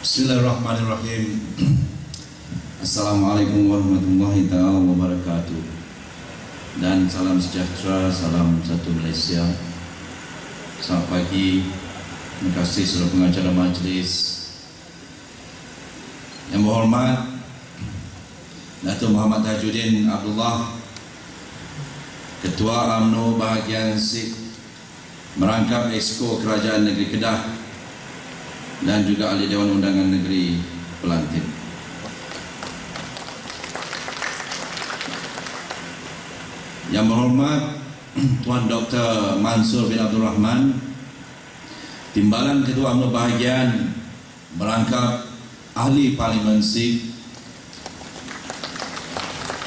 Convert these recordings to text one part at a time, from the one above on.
Bismillahirrahmanirrahim. Assalamualaikum warahmatullahi ta'ala wabarakatuh. Dan salam sejahtera, salam satu Malaysia. Selamat pagi. Terima kasih seluruh pengacara majlis. Yang berhormat Datuk Muhammad Tajuddin Abdullah, Ketua UMNO Bahagian Sikh Merangkap Exco Kerajaan Negeri Kedah, dan juga Ahli Dewan Undangan Negeri Pelantin. Yang berhormat Tuan Dr. Mansur bin Abdul Rahman, Timbalan Ketua UMNO Bahagian Merangkap Ahli Parlimen Sikh.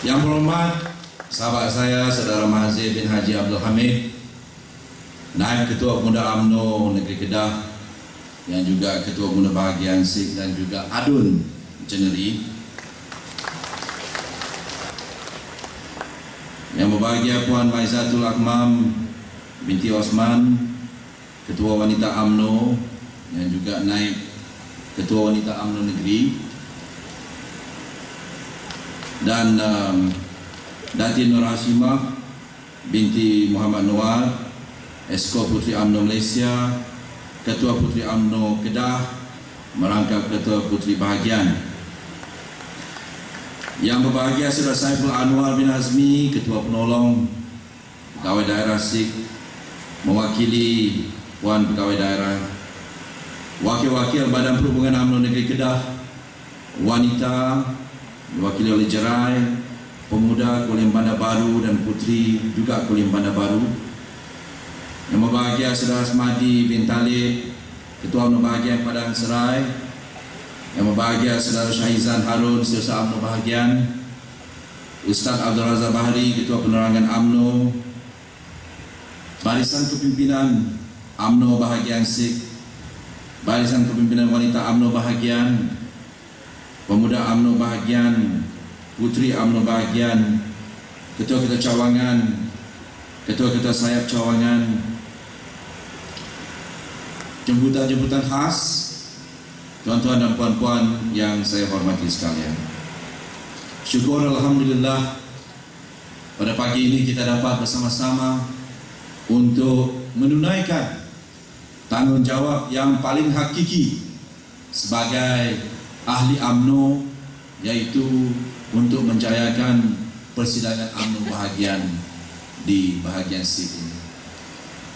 Yang berhormat sahabat saya Saudara Mahazir bin Haji Abdul Hamid, Naib Ketua Pemuda UMNO Negeri Kedah, yang juga Ketua Pemuda Bahagian Sikh, dan juga Adun Jeneri. Yang berbahagia Puan Maizatul Akmam binti Osman, Ketua Wanita UMNO, yang juga Naib Ketua Wanita UMNO Negeri, dan Datin Nur Hashimah binti Muhammad Noor, Esko Puteri UMNO Malaysia, Ketua Puteri UMNO Kedah, merangkap Ketua Puteri Bahagian. Yang berbahagia Saudara Saiful Anwar bin Azmi, Ketua Penolong Pegawai Daerah Sikh, mewakili Puan Pegawai Daerah, Wakil-wakil Badan Perhubungan UMNO Negeri Kedah, wanita diwakili oleh Jerai, pemuda Kulim Bandar Baru, dan putri juga Kulim Bandar Baru. Yang berbahagia Saudara Asmadi bin Talib, Ketua UMNO Bahagian Padang Serai. Yang berbahagia Saudara Syahizan Harun, Setiausaha UMNO Bahagian. Ustaz Abdul Razak Bahri, Ketua Penerangan UMNO. Barisan Kepimpinan UMNO Bahagian Sikh, Barisan Kepimpinan Wanita UMNO Bahagian, Pemuda UMNO Bahagian, Puteri UMNO Bahagian, Ketua-Ketua Cawangan, Ketua-Ketua Sayap Cawangan, jemputan-jemputan khas, tuan-tuan dan puan-puan yang saya hormati sekalian. Syukur Alhamdulillah, pada pagi ini kita dapat bersama-sama untuk menunaikan tanggungjawab yang paling hakiki sebagai ahli UMNO, yaitu untuk menjayakan persidangan UMNO Bahagian di bahagian Sikh ini.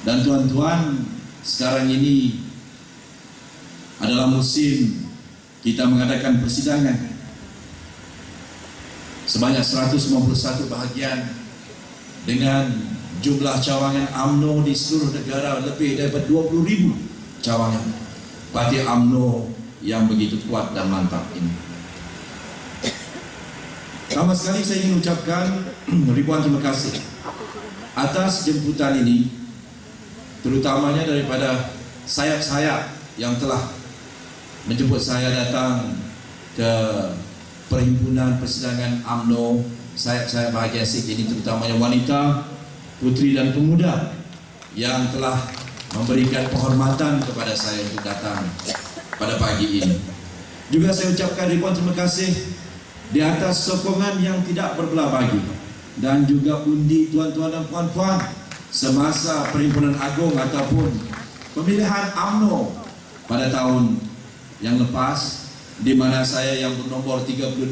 Dan tuan-tuan, sekarang ini adalah musim kita mengadakan persidangan sebanyak 151 bahagian dengan jumlah cawangan UMNO di seluruh negara lebih daripada 20,000 cawangan. Parti UMNO yang begitu kuat dan mantap ini. Pertama sekali saya ingin ucapkan ribuan terima kasih atas jemputan ini, terutamanya daripada sayap-sayap yang telah menjemput saya datang ke Perhimpunan Persidangan UMNO, sayap-sayap Bahagian Sikh ini, terutamanya wanita, puteri dan pemuda yang telah memberikan penghormatan kepada saya untuk datang pada pagi ini. Juga saya ucapkan ribuan terima kasih di atas sokongan yang tidak berbelah bagi, dan juga undi tuan-tuan dan puan-puan semasa Perhimpunan Agung ataupun pemilihan UMNO pada tahun yang lepas, di mana saya yang bernombor 32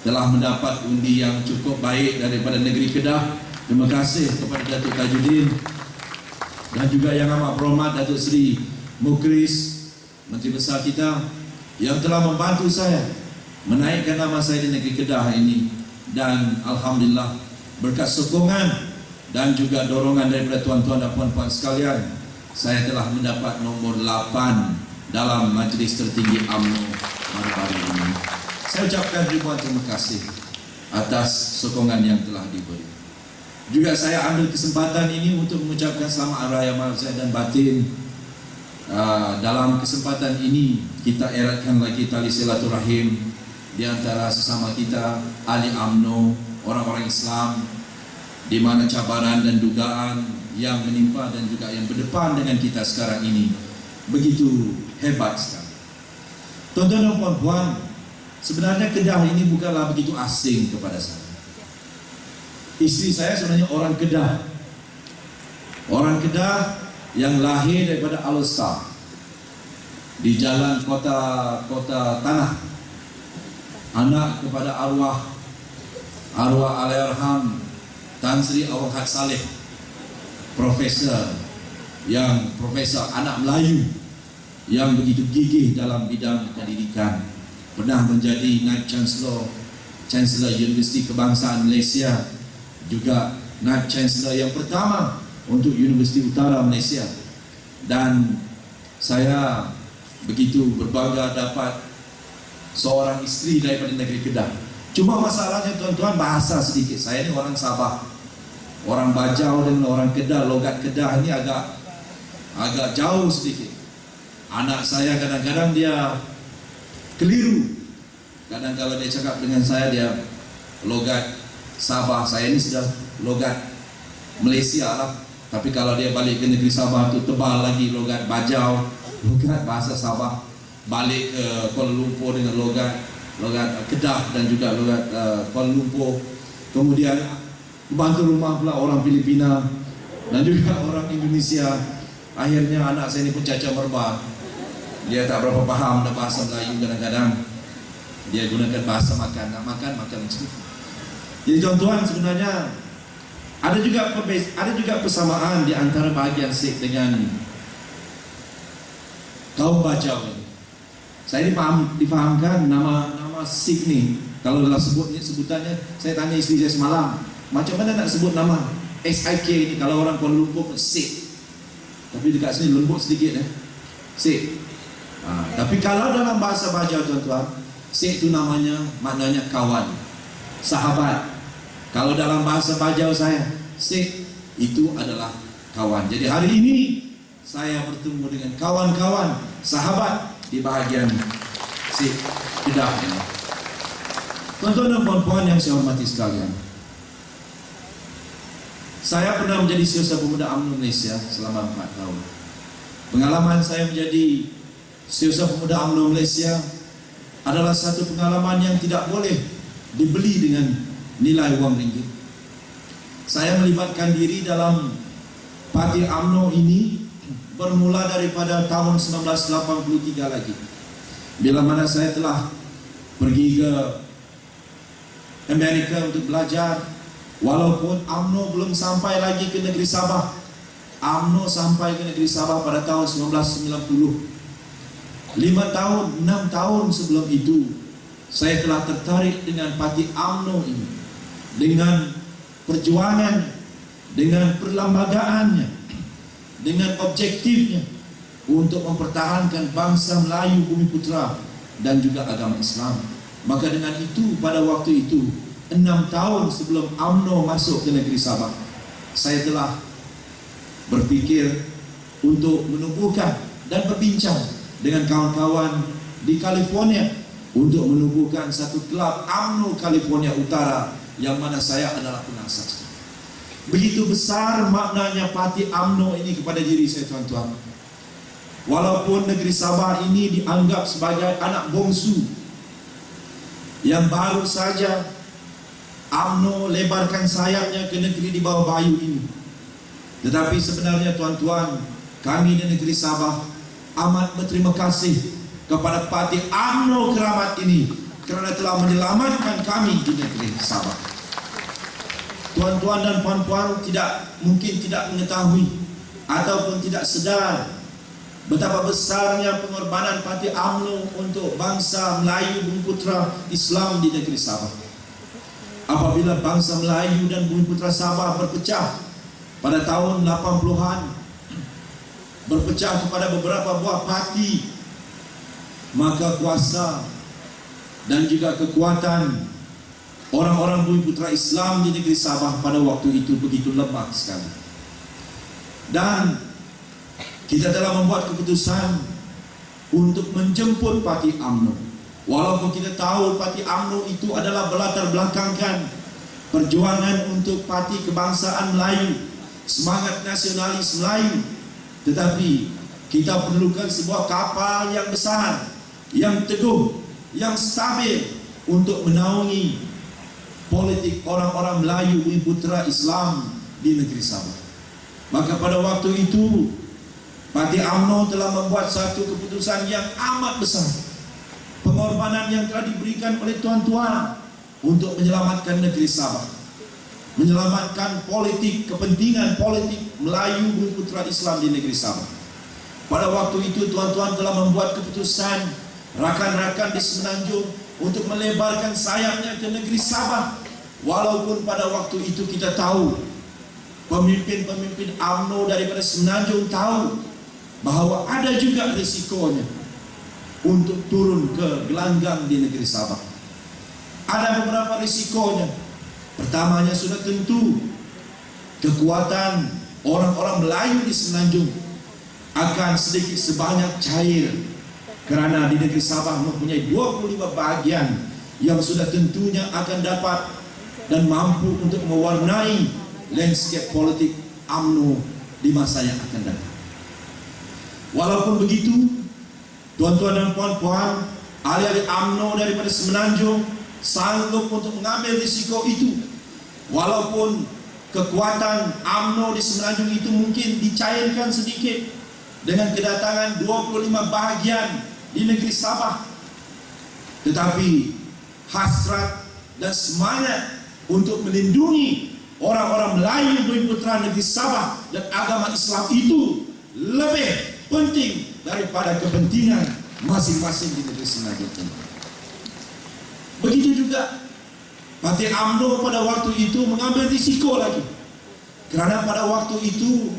telah mendapat undi yang cukup baik daripada negeri Kedah. Terima kasih kepada Datuk Tajuddin dan juga yang amat berhormat Datuk Seri Mukris, Menteri Besar kita, yang telah membantu saya menaikkan nama saya di negeri Kedah ini. Dan Alhamdulillah, berkat sokongan dan juga dorongan daripada tuan-tuan dan puan-puan sekalian, saya telah mendapat nombor 8 dalam majlis tertinggi UMNO pada hari ini. Saya ucapkan ribuan terima kasih atas sokongan yang telah diberi. Juga saya ambil kesempatan ini untuk mengucapkan selamat hari raya Maulid dan batin. Dalam kesempatan ini kita eratkan lagi tali silaturahim di antara sesama kita ahli UMNO, orang-orang Islam, di mana cabaran dan dugaan yang menimpa dan juga yang berdepan dengan kita sekarang ini begitu hebat sekali. Tuan-tuan dan puan-puan, sebenarnya Kedah ini bukanlah begitu asing kepada saya. Istri saya sebenarnya orang Kedah. Orang Kedah yang lahir daripada Al-Star di jalan kota Tanah. Anak kepada arwah Allahyarham Tan Sri Awang Saleh, profesor anak Melayu yang begitu gigih dalam bidang pendidikan, pernah menjadi Naib Chancellor Universiti Kebangsaan Malaysia, juga Naib Chancellor yang pertama untuk Universiti Utara Malaysia. Dan saya begitu berbangga dapat seorang isteri daripada negeri Kedah. Cuma masalahnya tuan-tuan, bahasa sedikit. Saya ini orang Sabah, orang Bajau dengan orang Kedah, logat Kedah ini agak jauh sedikit. Anak saya kadang-kadang dia keliru. Kadang kalau dia cakap dengan saya dia logat Sabah, saya ini sudah logat Malaysia lah. Tapi kalau dia balik ke negeri Sabah itu tebal lagi logat Bajau, logat bahasa Sabah. Balik ke Kuala Lumpur dengan logat Kedah dan juga logat Kuala Lumpur. Kemudian bantu rumah pula orang Filipina dan juga orang Indonesia. Akhirnya anak saya ini pun cacat merba. Dia tak berapa faham bahasa Melayu, kadang-kadang dia gunakan bahasa makan, nak makan macam. Jadi tuan-tuan, sebenarnya ada juga persamaan di antara bahagian Sikh dengan kaum Bajau ini. Saya difahamkan nama Sikh ni, kalau dalam sebutannya, saya tanya isteri saya semalam, macam mana nak sebut nama SIK ini kalau orang Kuala Lumpur Sikh. Tapi dekat sini lembut sedikit Sikh. Tapi kalau dalam bahasa Bajau tuan-tuan, Sikh itu maknanya kawan, sahabat. Kalau dalam bahasa Bajau saya, Sikh itu adalah kawan. Jadi hari ini saya bertemu dengan kawan-kawan, sahabat di bahagian Sikh Kedah ini. Tuan-tuan dan puan-puan yang saya hormati sekalian, saya pernah menjadi Setiausaha Pemuda UMNO Malaysia selama 4 tahun. Pengalaman saya menjadi Setiausaha Pemuda UMNO Malaysia adalah satu pengalaman yang tidak boleh dibeli dengan nilai wang ringgit. Saya melibatkan diri dalam parti UMNO ini bermula daripada tahun 1983 lagi, bila mana saya telah pergi ke Amerika untuk belajar. Walaupun UMNO belum sampai lagi ke negeri Sabah, UMNO sampai ke negeri Sabah pada tahun 1990. 6 tahun sebelum itu, saya telah tertarik dengan parti UMNO ini, dengan perjuangan, dengan perlambagaannya, dengan objektifnya untuk mempertahankan bangsa Melayu Bumi Putra dan juga agama Islam. Maka dengan itu, pada waktu itu, 6 tahun sebelum UMNO masuk ke negeri Sabah, saya telah berfikir untuk menubuhkan dan berbincang dengan kawan-kawan di California untuk menubuhkan satu kelab UMNO California Utara, yang mana saya adalah penasas. Begitu besar maknanya parti UMNO ini kepada diri saya tuan-tuan. Walaupun negeri Sabah ini dianggap sebagai anak bongsu yang baru saja UMNO lebarkan sayapnya ke negeri di bawah bayu ini, tetapi sebenarnya tuan-tuan, kami di negeri Sabah amat berterima kasih kepada parti UMNO Keramat ini kerana telah menyelamatkan kami di negeri Sabah. Tuan-tuan dan puan-puan mungkin tidak mengetahui ataupun tidak sedar betapa besarnya pengorbanan parti UMNO untuk bangsa Melayu Bumi Putra Islam di negeri Sabah. Apabila bangsa Melayu dan Bumi Putra Sabah berpecah pada tahun 80-an, berpecah kepada beberapa buah parti, maka kuasa dan juga kekuatan orang-orang Bumi Putra Islam di negeri Sabah pada waktu itu begitu lemah sekali. Dan kita telah membuat keputusan untuk menjemput parti UMNO. Walaupun kita tahu parti UMNO itu adalah berlatar belakangkan perjuangan untuk parti kebangsaan Melayu, semangat nasionalis Melayu, tetapi kita perlukan sebuah kapal yang besar yang teguh, yang stabil untuk menaungi politik orang-orang Melayu Bumi Putra Islam di negeri Sabah. Maka pada waktu itu Parti UMNO telah membuat satu keputusan yang amat besar, pengorbanan yang telah diberikan oleh tuan-tuan untuk menyelamatkan negeri Sabah, menyelamatkan politik, kepentingan politik Melayu Bumi Putra Islam di negeri Sabah. Pada waktu itu tuan-tuan telah membuat keputusan rakan-rakan di Semenanjung untuk melebarkan sayapnya ke negeri Sabah. Walaupun pada waktu itu kita tahu, pemimpin-pemimpin UMNO daripada Semenanjung tahu bahwa ada juga risikonya untuk turun ke gelanggang di negeri Sabah. Ada beberapa risikonya. Pertamanya sudah tentu kekuatan orang-orang Melayu di Semenanjung akan sedikit sebanyak cair, kerana di negeri Sabah mempunyai 25 bahagian yang sudah tentunya akan dapat dan mampu untuk mewarnai landscape politik UMNO di masa yang akan datang. Walaupun begitu, tuan-tuan dan puan-puan, ahli-ahli UMNO daripada Semenanjung sanggup untuk mengambil risiko itu. Walaupun kekuatan UMNO di Semenanjung itu mungkin dicairkan sedikit dengan kedatangan 25 bahagian di negeri Sabah, tetapi hasrat dan semangat untuk melindungi orang-orang Melayu Bumi Putra negeri Sabah dan agama Islam itu lebih penting daripada kepentingan masing-masing di negeri Semenanjung. Begitu juga Parti UMNO pada waktu itu mengambil risiko lagi, kerana pada waktu itu,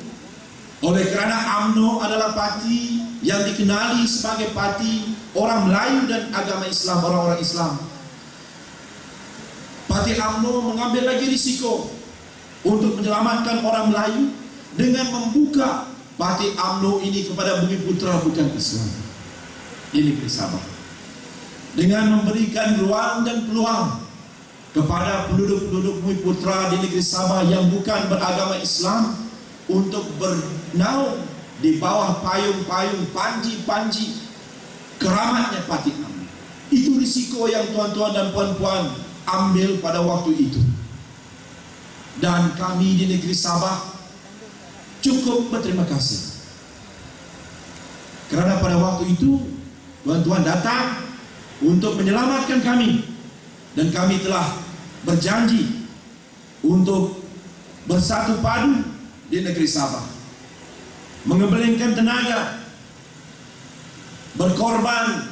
oleh kerana UMNO adalah parti yang dikenali sebagai parti orang Melayu dan agama Islam, orang-orang Islam, Parti UMNO mengambil lagi risiko untuk menyelamatkan orang Melayu dengan membuka Parti UMNO ini kepada Bumi Putra bukan Islam di negeri Sabah, dengan memberikan ruang dan peluang kepada penduduk-penduduk Bumi Putra di negeri Sabah yang bukan beragama Islam untuk bernaung di bawah payung-payung, panji-panji keramatnya Parti UMNO. Itu risiko yang tuan-tuan dan puan-puan ambil pada waktu itu. Dan kami di negeri Sabah cukup berterima kasih, kerana pada waktu itu tuan-tuan datang untuk menyelamatkan kami, dan kami telah berjanji untuk bersatu padu di negeri Sabah, mengembalikan tenaga, berkorban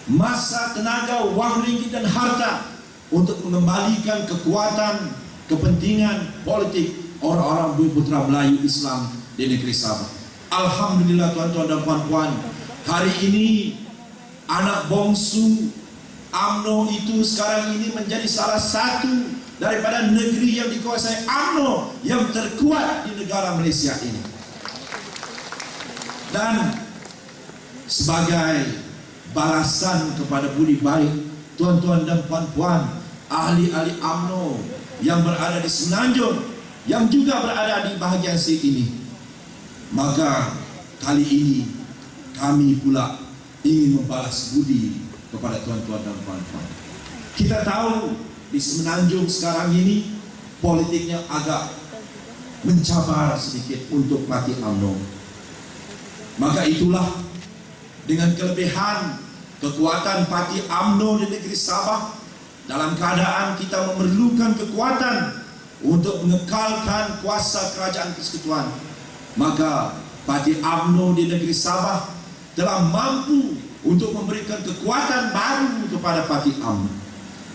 masa, tenaga, wang ringgit dan harta untuk mengembalikan kekuatan, kepentingan politik orang-orang Bumi Putra Melayu Islam di negeri Sabah. Alhamdulillah tuan-tuan dan puan-puan, hari ini anak bongsu UMNO itu sekarang ini menjadi salah satu daripada negeri yang dikuasai UMNO yang terkuat di negara Malaysia ini. Dan sebagai balasan kepada budi baik tuan-tuan dan puan-puan, ahli-ahli UMNO yang berada di Semenanjung, yang juga berada di bahagian C ini, maka kali ini kami pula ingin membalas budi kepada tuan-tuan dan puan-puan. Kita tahu di Semenanjung sekarang ini politiknya agak mencabar sedikit untuk Parti UMNO. Maka itulah, dengan kelebihan kekuatan Parti UMNO di negeri Sabah, dalam keadaan kita memerlukan kekuatan untuk mengekalkan kuasa kerajaan persekutuan, maka Parti UMNO di negeri Sabah telah mampu untuk memberikan kekuatan baru kepada Parti UMNO.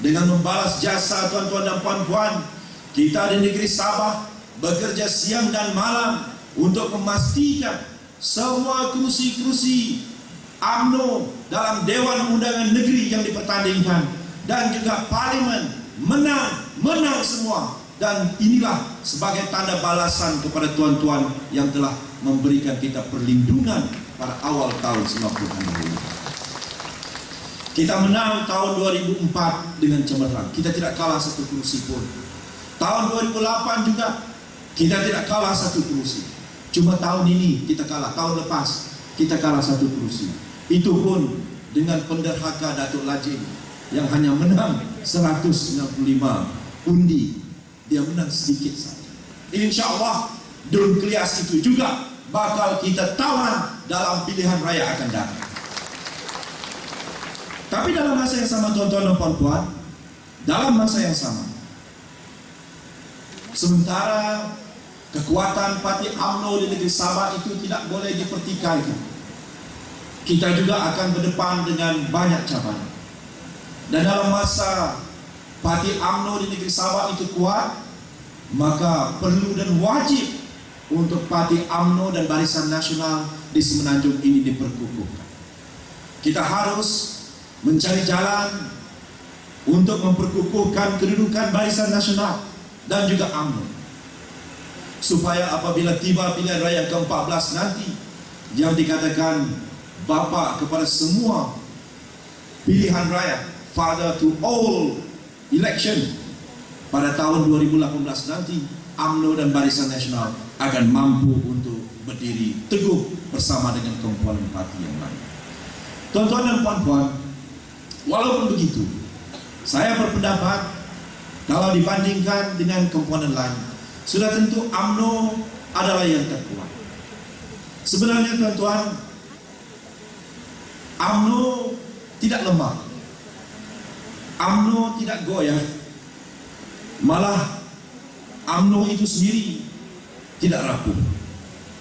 Dengan membalas jasa tuan-tuan dan puan-puan, kita di negeri Sabah bekerja siang dan malam untuk memastikan semua kerusi-kerusi UMNO dalam Dewan Undangan Negeri yang dipertandingkan dan juga Parlimen menang semua. Dan inilah sebagai tanda balasan kepada tuan-tuan yang telah memberikan kita perlindungan pada awal tahun 90-an dahulu. Kita menang tahun 2004 dengan cemerlang. Kita tidak kalah satu kursi pun. Tahun 2008 juga kita tidak kalah satu kursi. Cuma tahun ini kita kalah. Tahun lepas kita kalah satu kursi. Itu pun dengan penderhaka Datuk Lajim yang hanya menang 195 undi. Dia menang sedikit saja. InsyaAllah Dun Klias itu juga bakal kita tawan dalam pilihan raya akan datang. Tapi dalam masa yang sama tuan-tuan dan puan-puan, dalam masa yang sama, sementara kekuatan parti UMNO di negeri Sabah itu tidak boleh dipertikaikan, kita juga akan berdepan dengan banyak cabaran. Dan dalam masa parti UMNO di negeri Sabah itu kuat, maka perlu dan wajib untuk parti UMNO dan Barisan Nasional di Semenanjung ini diperkukuhkan. Kita harus mencari jalan untuk memperkukuhkan kedudukan Barisan Nasional dan juga UMNO, supaya apabila tiba pilihan raya ke-14 nanti, yang dikatakan Bapa kepada semua pilihan raya, Father to all election, pada tahun 2018 nanti, UMNO dan Barisan Nasional akan mampu untuk berdiri teguh bersama dengan komponen parti yang lain. Tuan-tuan dan puan-puan, walaupun begitu, saya berpendapat kalau dibandingkan dengan komponen lain, sudah tentu UMNO adalah yang terkuat. Sebenarnya tuan-tuan, UMNO tidak lemah, UMNO tidak goyah, malah UMNO itu sendiri tidak rapuh.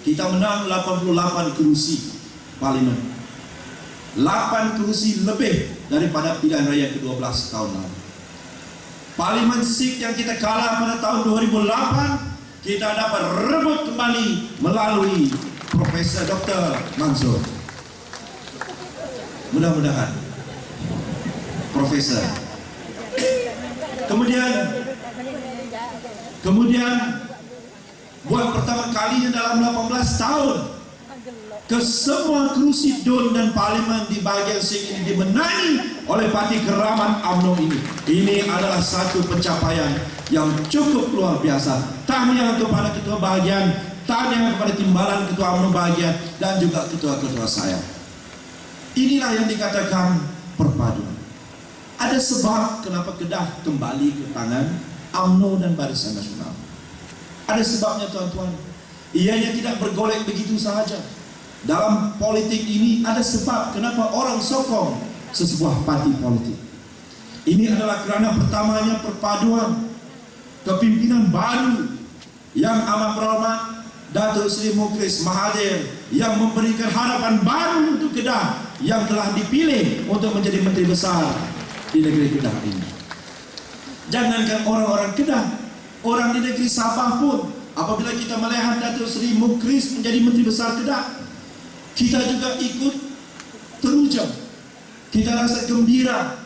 Kita menang 88 kursi parlimen, 8 kursi lebih daripada pilihan raya ke-12 tahun lalu. Parlimen Sikh yang kita kalah pada tahun 2008, kita dapat rebut kembali melalui Profesor Dr. Mansur. Mudah-mudahan Profesor. Kemudian buat pertama kalinya dalam 18 tahun, ke semua kursi DUN dan parlimen di bahagian Sikh ini dimenangi oleh parti Keramat UMNO ini. Ini adalah satu pencapaian yang cukup luar biasa. Tahniah kepada ketua bahagian, tahniah kepada timbalan ketua UMNO bahagian, dan juga ketua-ketua saya. Inilah yang dikatakan perpaduan. Ada sebab kenapa Kedah kembali ke tangan UMNO dan Barisan Nasional. Ada sebabnya tuan-tuan. Ianya tidak bergolek begitu sahaja. Dalam politik ini ada sebab kenapa orang sokong sesebuah parti politik. Ini adalah kerana pertamanya perpaduan kepimpinan baru yang amat berhormat Datuk Seri Mukhlis Mahathir, yang memberikan harapan baru untuk Kedah yang telah dipilih untuk menjadi Menteri Besar di negeri Kedah ini. Jangankan orang-orang Kedah, orang di negeri Sabah pun, apabila kita melihat Datuk Seri Mukhlis menjadi Menteri Besar Kedah, kita juga ikut teruja. Kita rasa gembira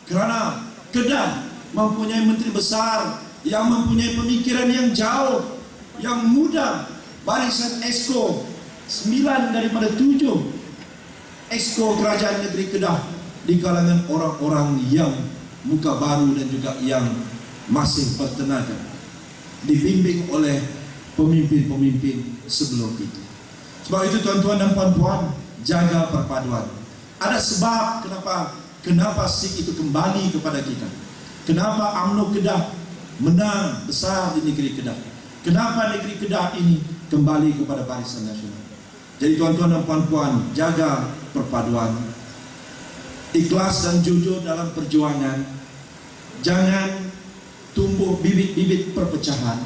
kerana Kedah mempunyai Menteri Besar yang mempunyai pemikiran yang jauh, yang muda. Barisan Exco 9 daripada 7 Exco Kerajaan Negeri Kedah di kalangan orang-orang yang muka baru dan juga yang masih bertenaga, dibimbing oleh pemimpin-pemimpin sebelum itu. Sebab itu tuan-tuan dan puan-puan, jaga perpaduan. Ada sebab kenapa Sikh itu kembali kepada kita. Kenapa UMNO Kedah menang besar di negeri Kedah. Kenapa negeri Kedah ini kembali kepada Barisan Nasional. Jadi tuan-tuan dan puan-puan, jaga perpaduan, ikhlas dan jujur dalam perjuangan. Jangan tumbuh bibit-bibit perpecahan.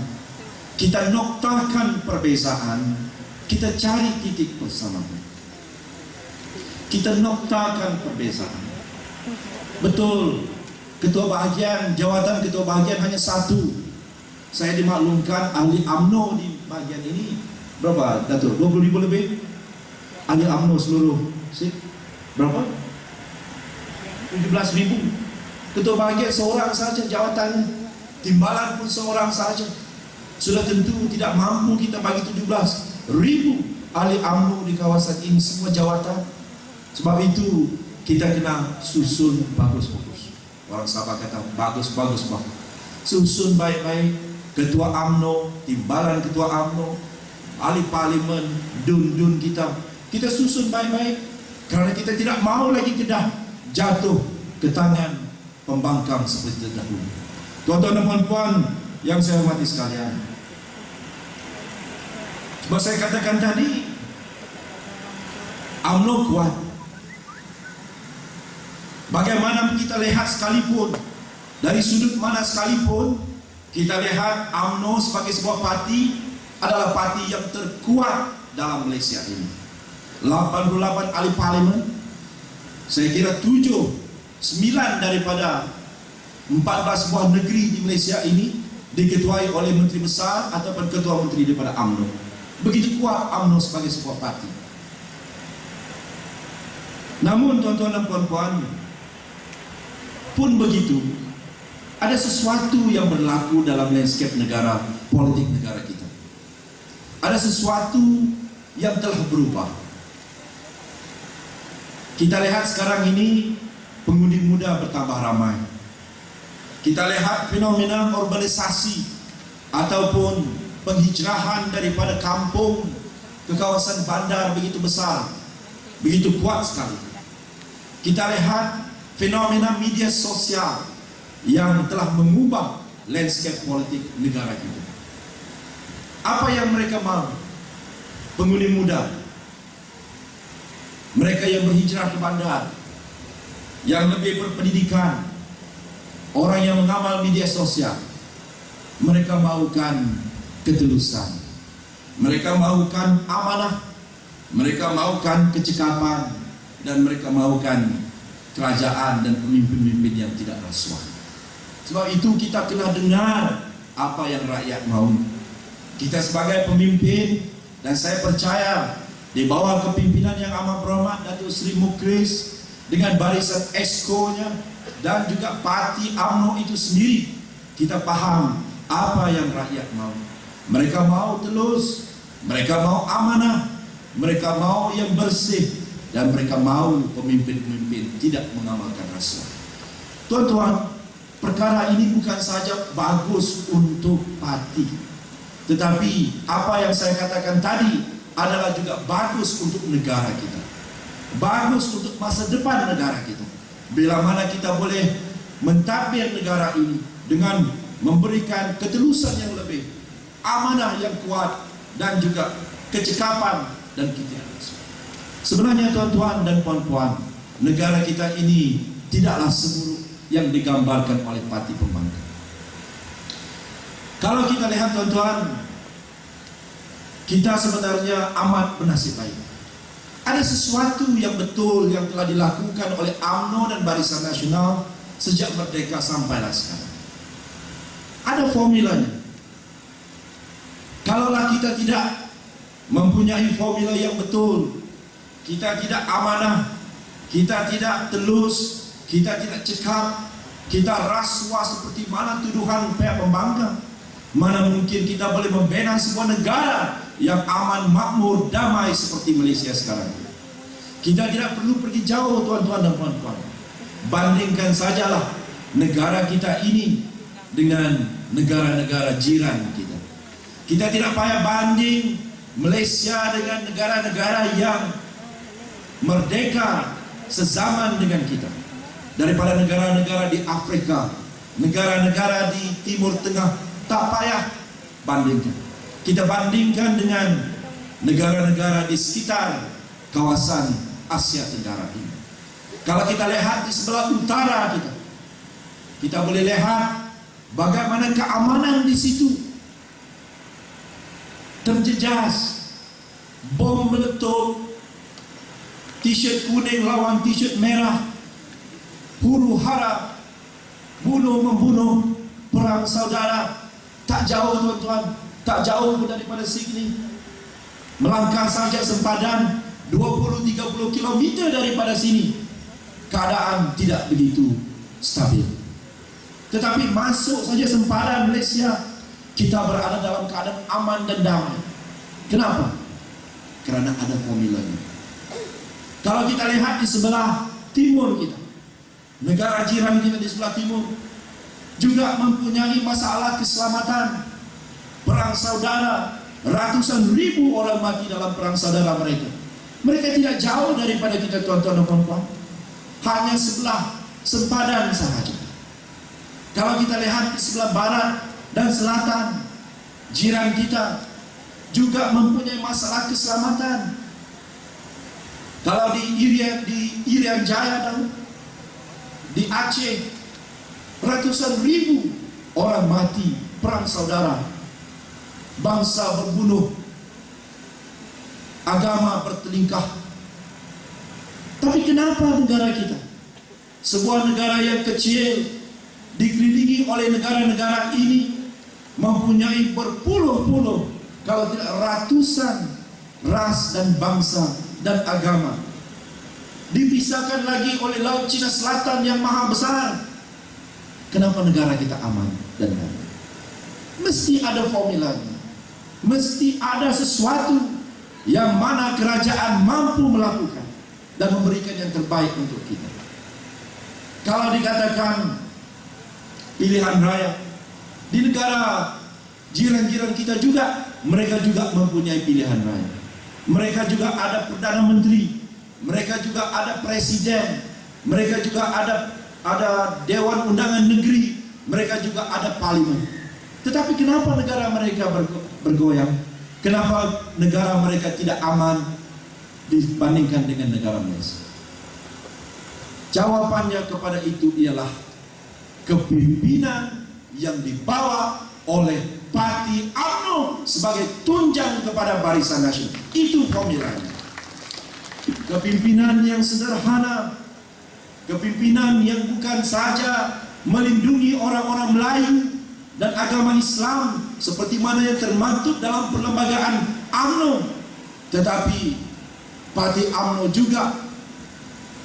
Kita noktakan perbezaan, kita cari titik persamaan. Kita noktakan perbezaan. Betul, ketua bahagian, jawatan ketua bahagian hanya satu. Saya dimaklumkan ahli UMNO di bahagian ini berapa, Datuk? 20,000 lebih ahli UMNO seluruh Sikh. Berapa? 17,000. Ketua bahagian seorang saja jawatannya, timbalan pun seorang saja. Sudah tentu tidak mampu kita bagi 17,000 ahli UMNO di kawasan ini semua jawatan. Sebab itu kita kena susun bagus-bagus. Orang Sabah kata bagus-bagus, susun baik-baik. Ketua UMNO, timbalan ketua UMNO, ahli parlimen, dun-dun kita susun baik-baik. Karena kita tidak mau lagi Kedah jatuh ke tangan pembangkang seperti terdahulu. Tuan-tuan dan puan-puan yang saya hormati sekalian, sebab saya katakan tadi, UMNO kuat. Bagaimana kita lihat sekalipun, dari sudut mana sekalipun, kita lihat UMNO sebagai sebuah parti adalah parti yang terkuat dalam Malaysia ini. 88 ahli parlimen, saya kira 9 daripada 14 buah negeri di Malaysia ini diketuai oleh menteri besar ataupun ketua menteri daripada UMNO. Begitu kuat UMNO sebagai sebuah parti. Namun tuan-tuan dan puan-puan, pun begitu, ada sesuatu yang berlaku dalam landscape negara, politik negara kita. Ada sesuatu yang telah berubah. Kita lihat sekarang ini pengundi muda bertambah ramai. Kita lihat fenomena urbanisasi ataupun penghijrahan daripada kampung ke kawasan bandar begitu besar, begitu kuat sekali. Kita lihat fenomena media sosial yang telah mengubah landscape politik negara kita. Apa yang mereka mau? Pengundi muda, mereka yang berhijrah ke bandar, yang lebih berpendidikan, orang yang mengamal media sosial, mereka mahukan ketulusan, mereka mahukan amanah, mereka mahukan kecekapan, dan mereka mahukan kerajaan dan pemimpin-pemimpin yang tidak rasuah. Sebab itu kita kena dengar apa yang rakyat mahu. Kita sebagai pemimpin, dan saya percaya di bawah kepimpinan yang amat berhormat Datuk Seri Mukris dengan barisan ESCO-nya dan juga parti UMNO itu sendiri, kita faham apa yang rakyat mahu. Mereka mahu telus, mereka mahu amanah, mereka mahu yang bersih, dan mereka mahu pemimpin-pemimpin tidak mengamalkan rasuah. Tuan-tuan, perkara ini bukan saja bagus untuk parti, tetapi apa yang saya katakan tadi adalah juga bagus untuk negara kita, bagus untuk masa depan negara kita. Bila mana kita boleh mentadbir negara ini dengan memberikan ketulusan yang lebih, amanah yang kuat, dan juga kecekapan dan ketiadaan. Sebenarnya tuan-tuan dan puan-puan, negara kita ini tidaklah seburuk yang digambarkan oleh parti pembangkang. Kalau kita lihat tuan-tuan, kita sebenarnya amat bernasib baik. Ada sesuatu yang betul yang telah dilakukan oleh UMNO dan Barisan Nasional sejak merdeka sampailah sekarang. Ada formulanya. Kalaulah kita tidak mempunyai formula yang betul, kita tidak amanah, kita tidak telus, kita tidak cekap, kita rasuah seperti mana tuduhan pihak pembangkang, mana mungkin kita boleh membina sebuah negara yang aman, makmur, damai seperti Malaysia sekarang. Kita tidak perlu pergi jauh tuan-tuan dan puan-puan. Bandingkan sajalah negara kita ini dengan negara-negara jiran kita. Kita tidak payah banding Malaysia dengan negara-negara yang merdeka sezaman dengan kita. Daripada negara-negara di Afrika, negara-negara di Timur Tengah, tak payah bandingkan. Kita bandingkan dengan negara-negara di sekitar kawasan Asia Tenggara ini. Kalau kita lihat di sebelah utara kita boleh lihat bagaimana keamanan di situ terjejas, bom meletup, t-shirt kuning lawan t-shirt merah, huru hara, bunuh-membunuh, perang saudara. Tak jauh tuan-tuan, tak jauh daripada sini. Melangkah saja sempadan 20-30 km daripada sini, keadaan tidak begitu stabil. Tetapi masuk saja sempadan Malaysia, kita berada dalam keadaan aman dan damai. Kenapa? Kerana ada formulanya. Kalau kita lihat di sebelah timur kita, negara jiran kita di sebelah timur juga mempunyai masalah keselamatan. Perang saudara, ratusan ribu orang mati dalam perang saudara mereka. Mereka tidak jauh daripada kita, tuan-tuan dan puan-puan. Hanya sebelah sempadan sahaja. Kalau kita lihat di sebelah barat dan selatan, jiran kita juga mempunyai masalah keselamatan. Kalau di Irian Jaya dan di Aceh, ratusan ribu orang mati perang saudara, bangsa berbunuh, agama bertelingkah. Tapi kenapa negara kita, sebuah negara yang kecil, dikelilingi oleh negara-negara ini, mempunyai berpuluh-puluh, kalau tidak ratusan ras dan bangsa dan agama, dipisahkan lagi oleh Laut Cina Selatan yang maha besar. Kenapa negara kita aman dan damai? Mesti ada formulanya. Mesti ada sesuatu yang mana kerajaan mampu melakukan dan memberikan yang terbaik untuk kita. Kalau dikatakan pilihan raya, di negara jiran-jiran kita juga, mereka juga mempunyai pilihan raya. Mereka juga ada Perdana Menteri, mereka juga ada Presiden, mereka juga ada Dewan Undangan Negeri, mereka juga ada Parlimen. Tetapi kenapa negara mereka bergoyang? Kenapa negara mereka tidak aman dibandingkan dengan negara Malaysia? Jawabannya kepada itu ialah kepimpinan yang dibawa oleh Parti UMNO sebagai tunjang kepada Barisan Nasional. Itu formulanya. Kepimpinan yang sederhana, kepimpinan yang bukan saja melindungi orang-orang Melayu dan agama Islam seperti mana yang termaktub dalam perlembagaan UMNO, tetapi Parti UMNO juga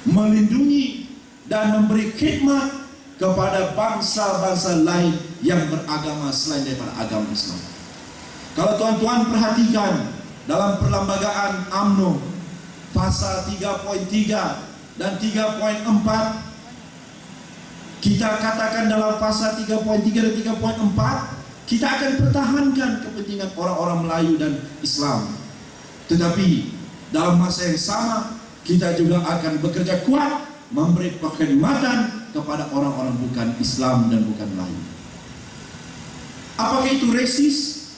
melindungi dan memberi khidmat kepada bangsa-bangsa lain yang beragama selain daripada agama Islam. Kalau tuan-tuan perhatikan dalam perlembagaan UMNO pasal 3.3 dan 3.4, kita katakan dalam pasal 3.3 dan 3.4, kita akan pertahankan kepentingan orang-orang Melayu dan Islam. Tetapi dalam masa yang sama, kita juga akan bekerja kuat memberi perkhidmatan kepada orang-orang bukan Islam dan bukan Melayu. Apakah itu resis?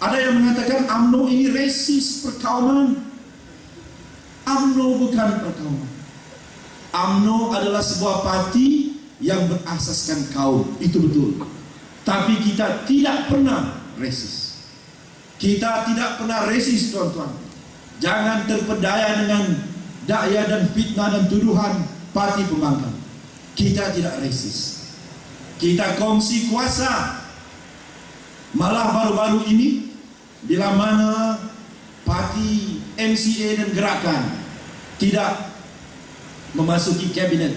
Ada yang mengatakan UMNO ini resis perkauman. UMNO bukan perkauman. UMNO adalah sebuah parti yang berasaskan kaum, itu betul. Tapi kita tidak pernah resis. Kita tidak pernah resis, tuan-tuan. Jangan terpedaya dengan daya dan fitnah dan tuduhan parti pembangkang. Kita tidak resis. Kita kongsi kuasa. Malah baru-baru ini, bila mana parti MCA dan Gerakan tidak memasuki kabinet,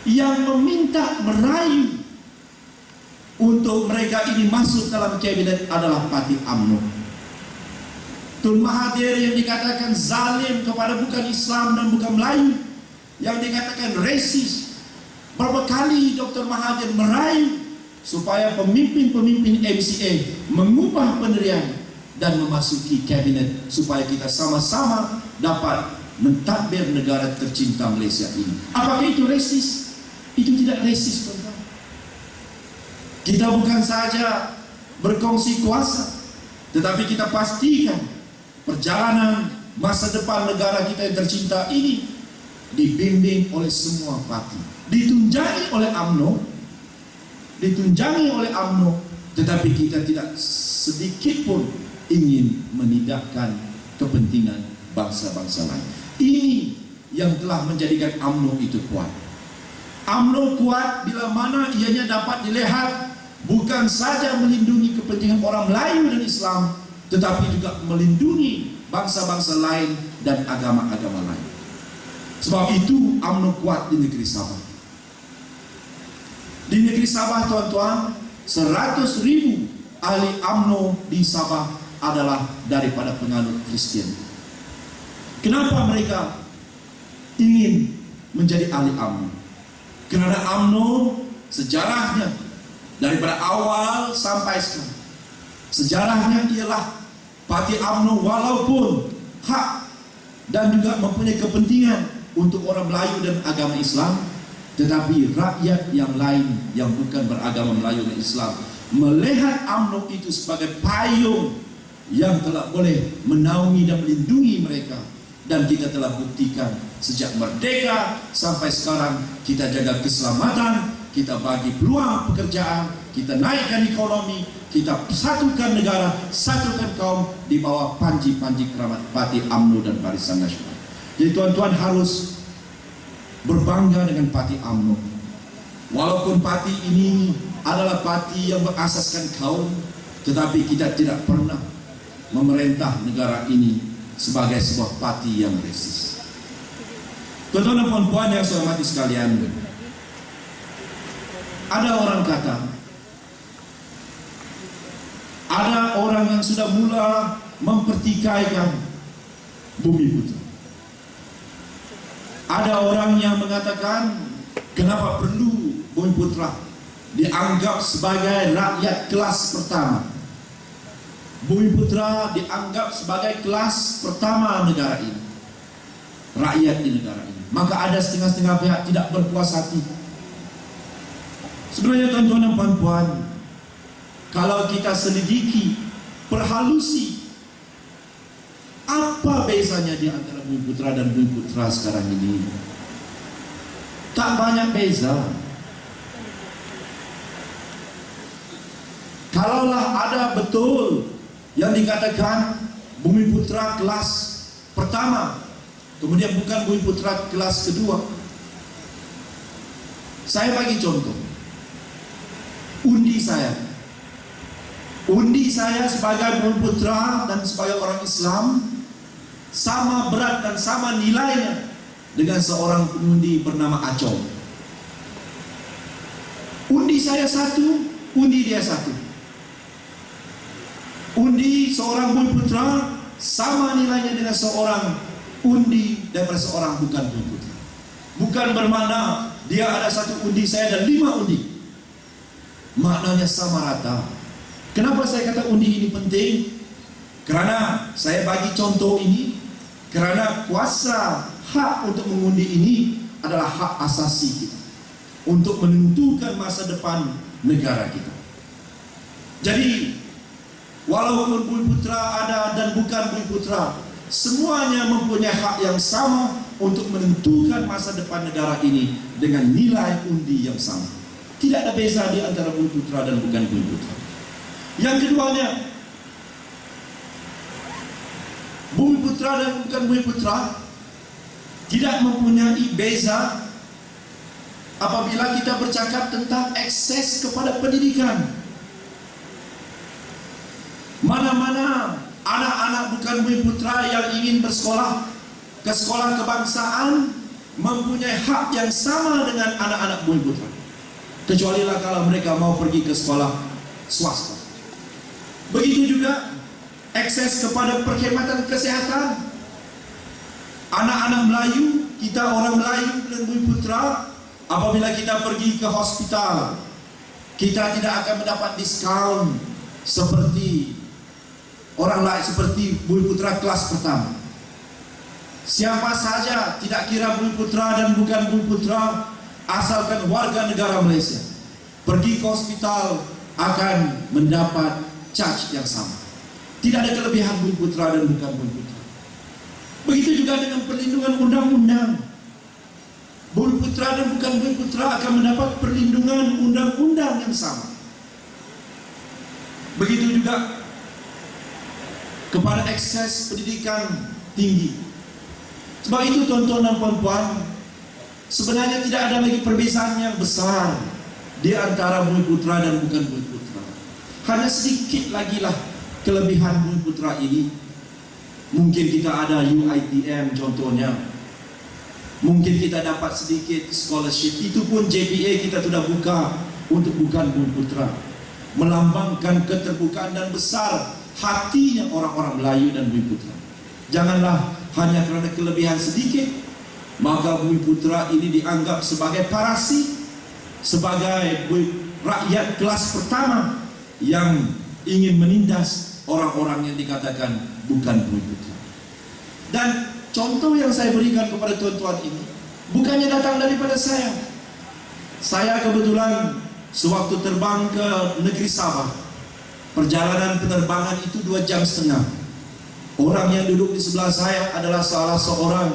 yang meminta merayu untuk mereka ini masuk dalam kabinet adalah Parti UMNO. Tun Mahathir yang dikatakan zalim kepada bukan Islam dan bukan Melayu, yang dikatakan resis. Berapa kali Dr. Mahathir merayu supaya pemimpin-pemimpin MCA mengubah pendirian dan memasuki kabinet supaya kita sama-sama dapat mentadbir negara tercinta Malaysia ini. Apakah itu resis? Itu tidak resis, teman-teman. Kita bukan saja berkongsi kuasa, tetapi kita pastikan perjalanan masa depan negara kita yang tercinta ini dibimbing oleh semua parti, ditunjangi oleh UMNO, tetapi kita tidak sedikit pun ingin menidakkan kepentingan bangsa-bangsa lain. Ini yang telah menjadikan UMNO itu kuat. UMNO kuat bila mana ianya dapat dilihat bukan saja melindungi kepentingan orang Melayu dan Islam, tetapi juga melindungi bangsa-bangsa lain dan agama-agama lain. Sebab itu UMNO kuat di negeri Sabah. Di negeri Sabah, tuan-tuan, 100,000 ahli UMNO di Sabah adalah daripada penganut Kristian. Kenapa mereka ingin menjadi ahli UMNO? Kerana UMNO sejarahnya daripada awal sampai sekarang, sejarahnya ialah Parti UMNO walaupun hak dan juga mempunyai kepentingan untuk orang Melayu dan agama Islam, tetapi rakyat yang lain yang bukan beragama Melayu dan Islam melihat UMNO itu sebagai payung yang telah boleh menaungi dan melindungi mereka. Dan kita telah buktikan sejak merdeka sampai sekarang, kita jaga keselamatan, kita bagi peluang pekerjaan, kita naikkan ekonomi, kita satukan negara, satukan kaum di bawah panji-panji keramat parti UMNO dan Barisan Nasional. Jadi tuan-tuan harus berbangga dengan parti UMNO. Walaupun parti ini adalah parti yang berasaskan kaum, tetapi kita tidak pernah memerintah negara ini sebagai sebuah parti yang resis. Tuan-tuan dan puan-puan yang saya hormati sekalian, ada orang kata, ada orang yang sudah mula mempertikaikan Bumi Putra. Ada orang yang mengatakan, kenapa perlu Bumi Putra dianggap sebagai rakyat kelas pertama? Bumi Putra dianggap sebagai kelas pertama negara ini, rakyat di negara ini. Maka ada setengah-setengah pihak tidak berpuas hati. Sebenarnya tuan-tuan dan puan-puan, kalau kita selidiki, perhalusi, apa bezanya di antara Bumi Putra dan Bumi Putra sekarang ini? Tak banyak beza. Kalaulah ada betul yang dikatakan Bumi Putra kelas pertama, kemudian bukan Bumi Putra kelas kedua. Saya bagi contoh. Undi saya sebagai Bumi Putra dan sebagai orang Islam sama berat dan sama nilainya dengan seorang pengundi bernama Acong. Undi saya satu, undi dia satu. Undi seorang Bumi Putra sama nilainya dengan seorang undi daripada seorang bukan Bumi Putra. Bukan bermakna dia ada satu undi saya dan 5 undi. Maknanya sama rata. Kenapa saya kata undi ini penting? Karena saya bagi contoh ini, karena kuasa hak untuk mengundi ini adalah hak asasi kita untuk menentukan masa depan negara kita. Jadi walaupun Bumi Putra ada dan bukan Bumi Putra, semuanya mempunyai hak yang sama untuk menentukan masa depan negara ini dengan nilai undi yang sama. Tidak ada beza di antara Bumi Putra dan bukan Bumi Putra. Yang keduanya, Bumi Putra dan bukan Bumi Putra tidak mempunyai beza apabila kita bercakap tentang akses kepada pendidikan. Mana-mana anak-anak bukan Bumi Putra yang ingin bersekolah ke sekolah kebangsaan mempunyai hak yang sama dengan anak-anak Bumi Putra, kecuali lah kalau mereka mau pergi ke sekolah swasta. Begitu juga akses kepada perkhidmatan kesehatan. Anak-anak Melayu, kita orang Melayu dan Bumi Putra, apabila kita pergi ke hospital, kita tidak akan mendapat diskaun seperti orang lain, seperti Bumi Putra kelas pertama. Siapa saja, tidak kira Bumi Putra dan bukan Bumi Putra, asalkan warga negara Malaysia, pergi ke hospital akan mendapat charge yang sama. Tidak ada kelebihan Bumi Putra dan bukan Bumi Putra. Begitu juga dengan perlindungan undang-undang. Bumi Putra dan bukan Bumi Putra akan mendapat perlindungan undang-undang yang sama. Begitu juga kepada akses pendidikan tinggi. Sebab itu tuan-tuan dan puan-puan, sebenarnya tidak ada lagi perbezaan yang besar di antara Bumi Putra dan bukan Bumi Putra. Hanya sedikit lagi lah kelebihan Bumi Putra ini. Mungkin kita ada UiTM contohnya, mungkin kita dapat sedikit scholarship. Itu pun JPA kita sudah buka untuk bukan Bumi Putra, melambangkan keterbukaan dan besar hatinya orang-orang Melayu dan Bumi Putra. Janganlah hanya kerana kelebihan sedikit maka Bumi Putra ini dianggap sebagai parasit, sebagai rakyat kelas pertama yang ingin menindas orang-orang yang dikatakan bukan Bumi Putra. Dan contoh yang saya berikan kepada tuan-tuan ini bukannya datang daripada saya. Saya kebetulan sewaktu terbang ke negeri Sabah, perjalanan penerbangan itu 2,5 jam. Orang yang duduk di sebelah saya adalah salah seorang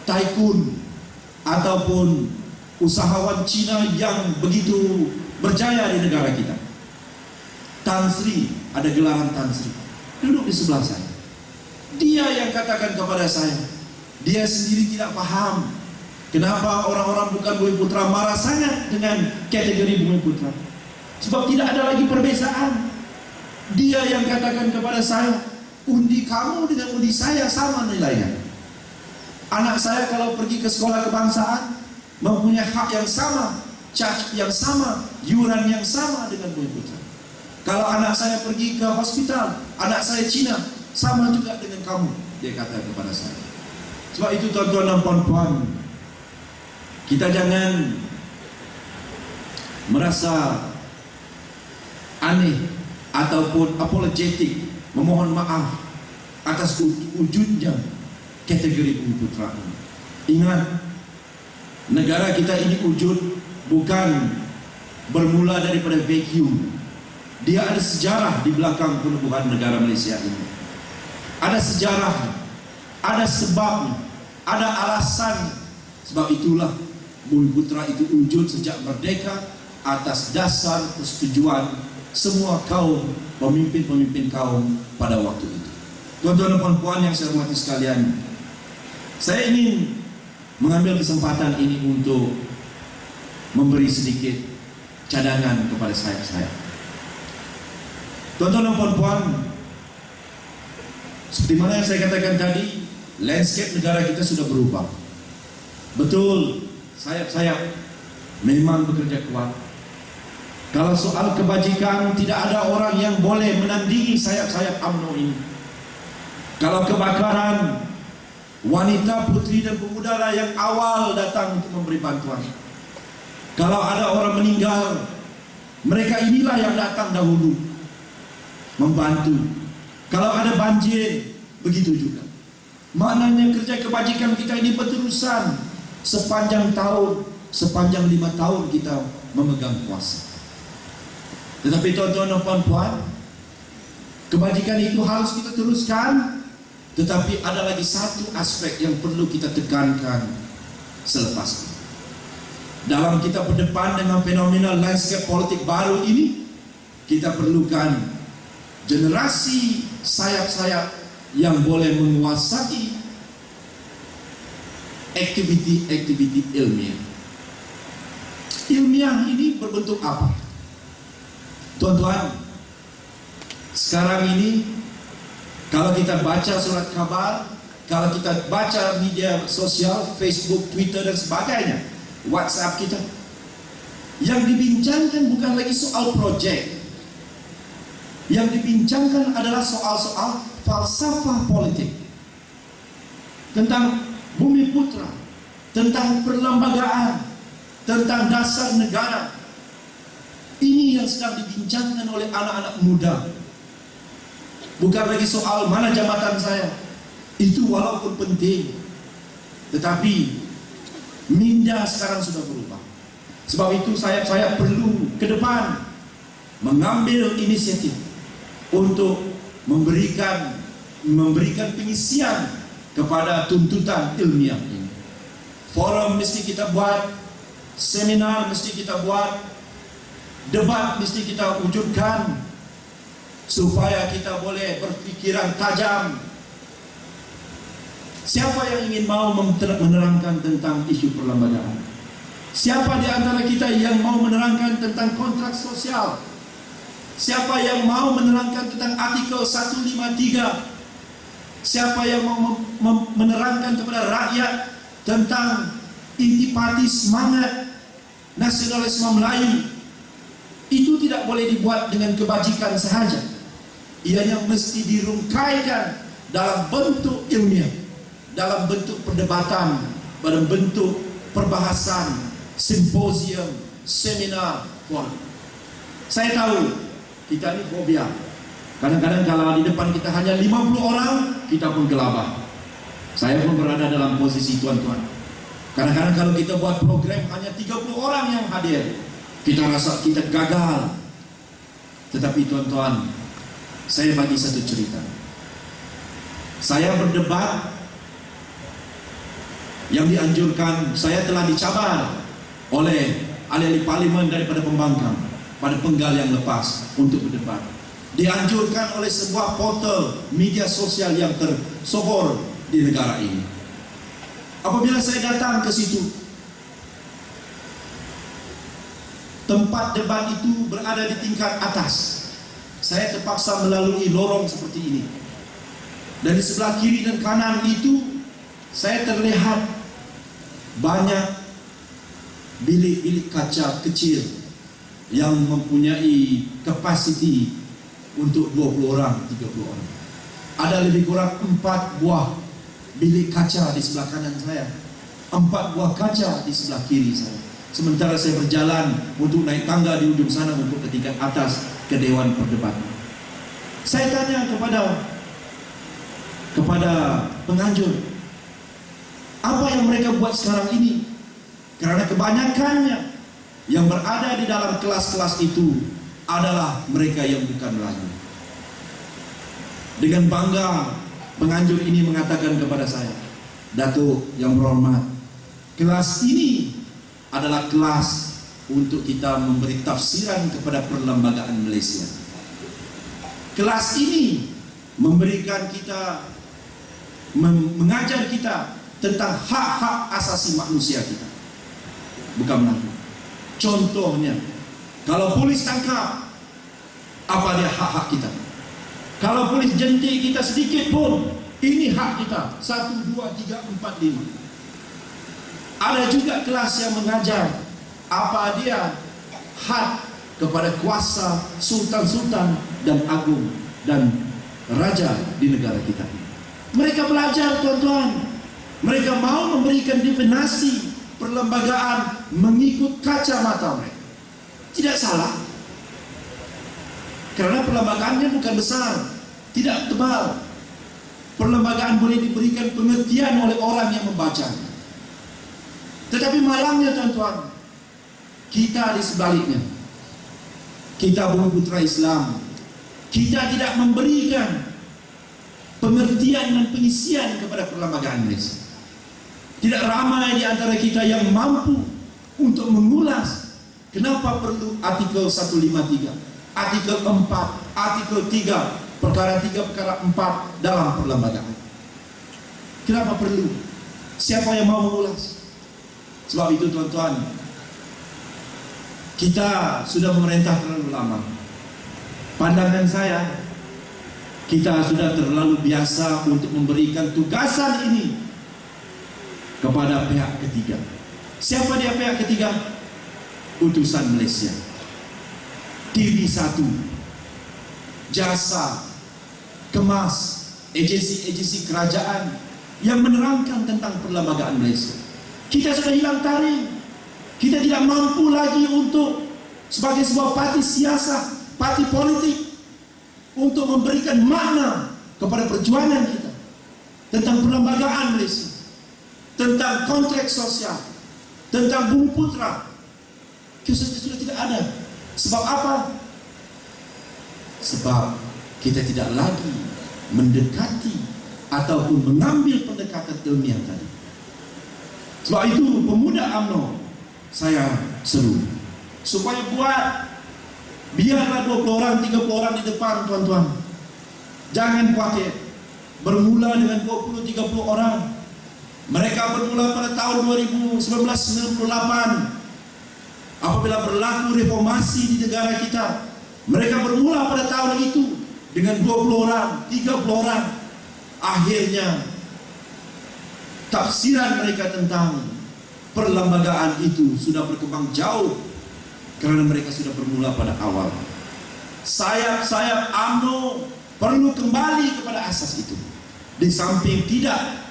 tycoon ataupun usahawan Cina yang begitu berjaya di negara kita. Tan Sri, ada gelaran Tan Sri, duduk di sebelah saya. Dia yang katakan kepada saya, dia sendiri tidak paham kenapa orang-orang bukan Bumi Putra marah sangat dengan kategori Bumi Putra, sebab tidak ada lagi perbezaan. Dia yang katakan kepada saya, undi kamu dengan undi saya sama nilainya. Anak saya kalau pergi ke sekolah kebangsaan mempunyai hak yang sama, charge yang sama, yuran yang sama dengan Bumi Putra. Kalau anak saya pergi ke hospital, anak saya Cina, sama juga dengan kamu, dia kata kepada saya. Sebab itu tuan-tuan dan puan-puan, kita jangan merasa aneh ataupun apologetik, memohon maaf atas wujudnya kategori Bumi Putra ini. Ingat, negara kita ini wujud bukan bermula daripada vacuum. Dia ada sejarah di belakang penubuhan negara Malaysia ini. Ada sejarah, ada sebab, ada alasan. Sebab itulah Bumi Putra itu wujud sejak merdeka atas dasar persetujuan semua kaum, pemimpin-pemimpin kaum pada waktu itu. Tuan-tuan dan puan-puan yang saya hormati sekalian, saya ingin mengambil kesempatan ini untuk memberi sedikit cadangan kepada saya. Tuan-tuan dan puan-puan, seperti mana yang saya katakan tadi, landscape negara kita sudah berubah. Betul, sayap-sayap memang bekerja kuat. Kalau soal kebajikan, tidak ada orang yang boleh menandingi sayap-sayap UMNO ini. Kalau kebakaran, wanita, putri dan pemuda lah yang awal datang untuk memberi bantuan. Kalau ada orang meninggal, mereka inilah yang datang dahulu membantu. Kalau ada banjir, begitu juga. Maknanya kerja kebajikan kita ini berterusan sepanjang tahun, sepanjang 5 tahun kita memegang kuasa. Tetapi tuan-tuan dan puan-puan, kebajikan itu harus kita teruskan. Tetapi ada lagi satu aspek yang perlu kita tekankan selepas ini. Dalam kita berdepan dengan fenomena landscape politik baru ini, kita perlukan generasi sayap-sayap yang boleh menguasai aktiviti-aktiviti ilmiah. Ilmiah ini berbentuk apa? Tuan-tuan, sekarang ini kalau kita baca surat kabar, kalau kita baca media sosial, Facebook, Twitter dan sebagainya, WhatsApp kita, yang dibincangkan bukan lagi soal projek. Yang dibincangkan adalah soal-soal falsafah politik, tentang Bumi Putra, tentang perlembagaan, tentang dasar negara. Ini yang sedang dibincangkan oleh anak-anak muda. Bukan lagi soal mana jabatan saya. Itu walaupun penting, tetapi minda sekarang sudah berubah. Sebab itu saya perlu ke depan mengambil inisiatif untuk memberikan pengisian kepada tuntutan ilmiah ini. Forum mesti kita buat, seminar mesti kita buat, debat mesti kita wujudkan, supaya kita boleh berfikiran tajam. Siapa yang ingin mau menerangkan tentang isu perlembagaan? Siapa di antara kita yang mau menerangkan tentang kontrak sosial? Siapa yang mau menerangkan tentang artikel 153? Siapa yang mau menerangkan kepada rakyat tentang intipati semangat nasionalisme Melayu? Itu tidak boleh dibuat dengan kebajikan sahaja. Ianya mesti dirungkaikan dalam bentuk ilmiah, dalam bentuk perdebatan, dalam bentuk perbahasan, simposium, seminar, forum. Saya tahu kita ini fobia. Kadang-kadang kalau di depan kita hanya 50 orang, kita pun gelabah. Saya pun berada dalam posisi tuan-tuan. Kadang-kadang kalau kita buat program hanya 30 orang yang hadir, kita rasa kita gagal. Tetapi tuan-tuan, saya bagi satu cerita. Saya berdebat, yang dianjurkan, saya telah dicabar oleh ahli-ahli parlimen daripada Pembangkang pada penggal yang lepas untuk berdebat. Dianjurkan oleh sebuah portal media sosial yang tersohor di negara ini. Apabila saya datang ke situ, tempat debat itu berada di tingkat atas. Saya terpaksa melalui lorong seperti ini. Dari sebelah kiri dan kanan itu, saya terlihat banyak bilik-bilik kaca kecil yang mempunyai kapasiti untuk 20 orang, 30 orang. Ada lebih kurang 4 buah bilik kaca di sebelah kanan saya, 4 buah kaca di sebelah kiri saya. Sementara saya berjalan untuk naik tangga di ujung sana untuk ke tingkat atas ke Dewan Perdebatan. Saya tanya kepada penganjur, apa yang mereka buat sekarang ini? Karena kebanyakannya yang berada di dalam kelas-kelas itu adalah mereka yang bukan Melayu. Dengan bangga penganjur ini mengatakan kepada saya, Datuk yang berhormat, kelas ini adalah kelas untuk kita memberi tafsiran kepada perlembagaan Malaysia. Kelas ini memberikan kita, mengajar kita tentang hak-hak asasi manusia kita, bukan Melayu. Contohnya, kalau polis tangkap, apa dia hak-hak kita? Kalau polis jentik kita sedikit pun, ini hak kita. 1, 2, 3, 4, 5. Ada juga kelas yang mengajar apa dia hak kepada kuasa sultan-sultan dan agung dan raja di negara kita. Mereka belajar, tuan-tuan. Mereka mau memberikan definisi perlembagaan mengikut kacamata mereka. Tidak salah, karena perlembagaannya bukan besar, tidak tebal. Perlembagaan boleh diberikan pengertian oleh orang yang membaca. Tetapi malangnya, tuan-tuan, kita di sebaliknya, kita Bumi Putra Islam, kita tidak memberikan pengertian dan pengisian kepada perlembagaan Malaysia. Tidak ramai di antara kita yang mampu untuk mengulas kenapa perlu artikel 153, artikel 4, artikel 3, perkara 3, perkara 4 dalam perlembagaan. Kenapa perlu? Siapa yang mau mengulas? Sebab itu, tuan-tuan, kita sudah memerintah terlalu lama. Pandangan saya, kita sudah terlalu biasa untuk memberikan tugasan ini kepada pihak ketiga. Siapa dia pihak ketiga? Utusan Malaysia, TV1, Jasa, Kemas, agensi-agensi kerajaan yang menerangkan tentang perlembagaan Malaysia. Kita sudah hilang taring. Kita tidak mampu lagi untuk sebagai sebuah parti siasat, parti politik, untuk memberikan makna kepada perjuangan kita tentang perlembagaan Malaysia, tentang kontrak sosial, tentang Bumi Putra. Kita sudah tidak ada. Sebab apa? Sebab kita tidak lagi mendekati ataupun mengambil pendekatan ilmiah tadi. Sebab itu pemuda UMNO saya seru supaya buat, biarlah 20 orang, 30 orang di depan, tuan-tuan. Jangan khawatir. Bermula dengan 20-30 orang. Mereka bermula pada tahun 1998 apabila berlaku reformasi di negara kita. Mereka bermula pada tahun itu dengan 20 orang, 30 orang. Akhirnya tafsiran mereka tentang perlembagaan itu sudah berkembang jauh karena mereka sudah bermula pada awal. Sayap-sayap UMNO perlu kembali kepada asas itu. Di samping tidak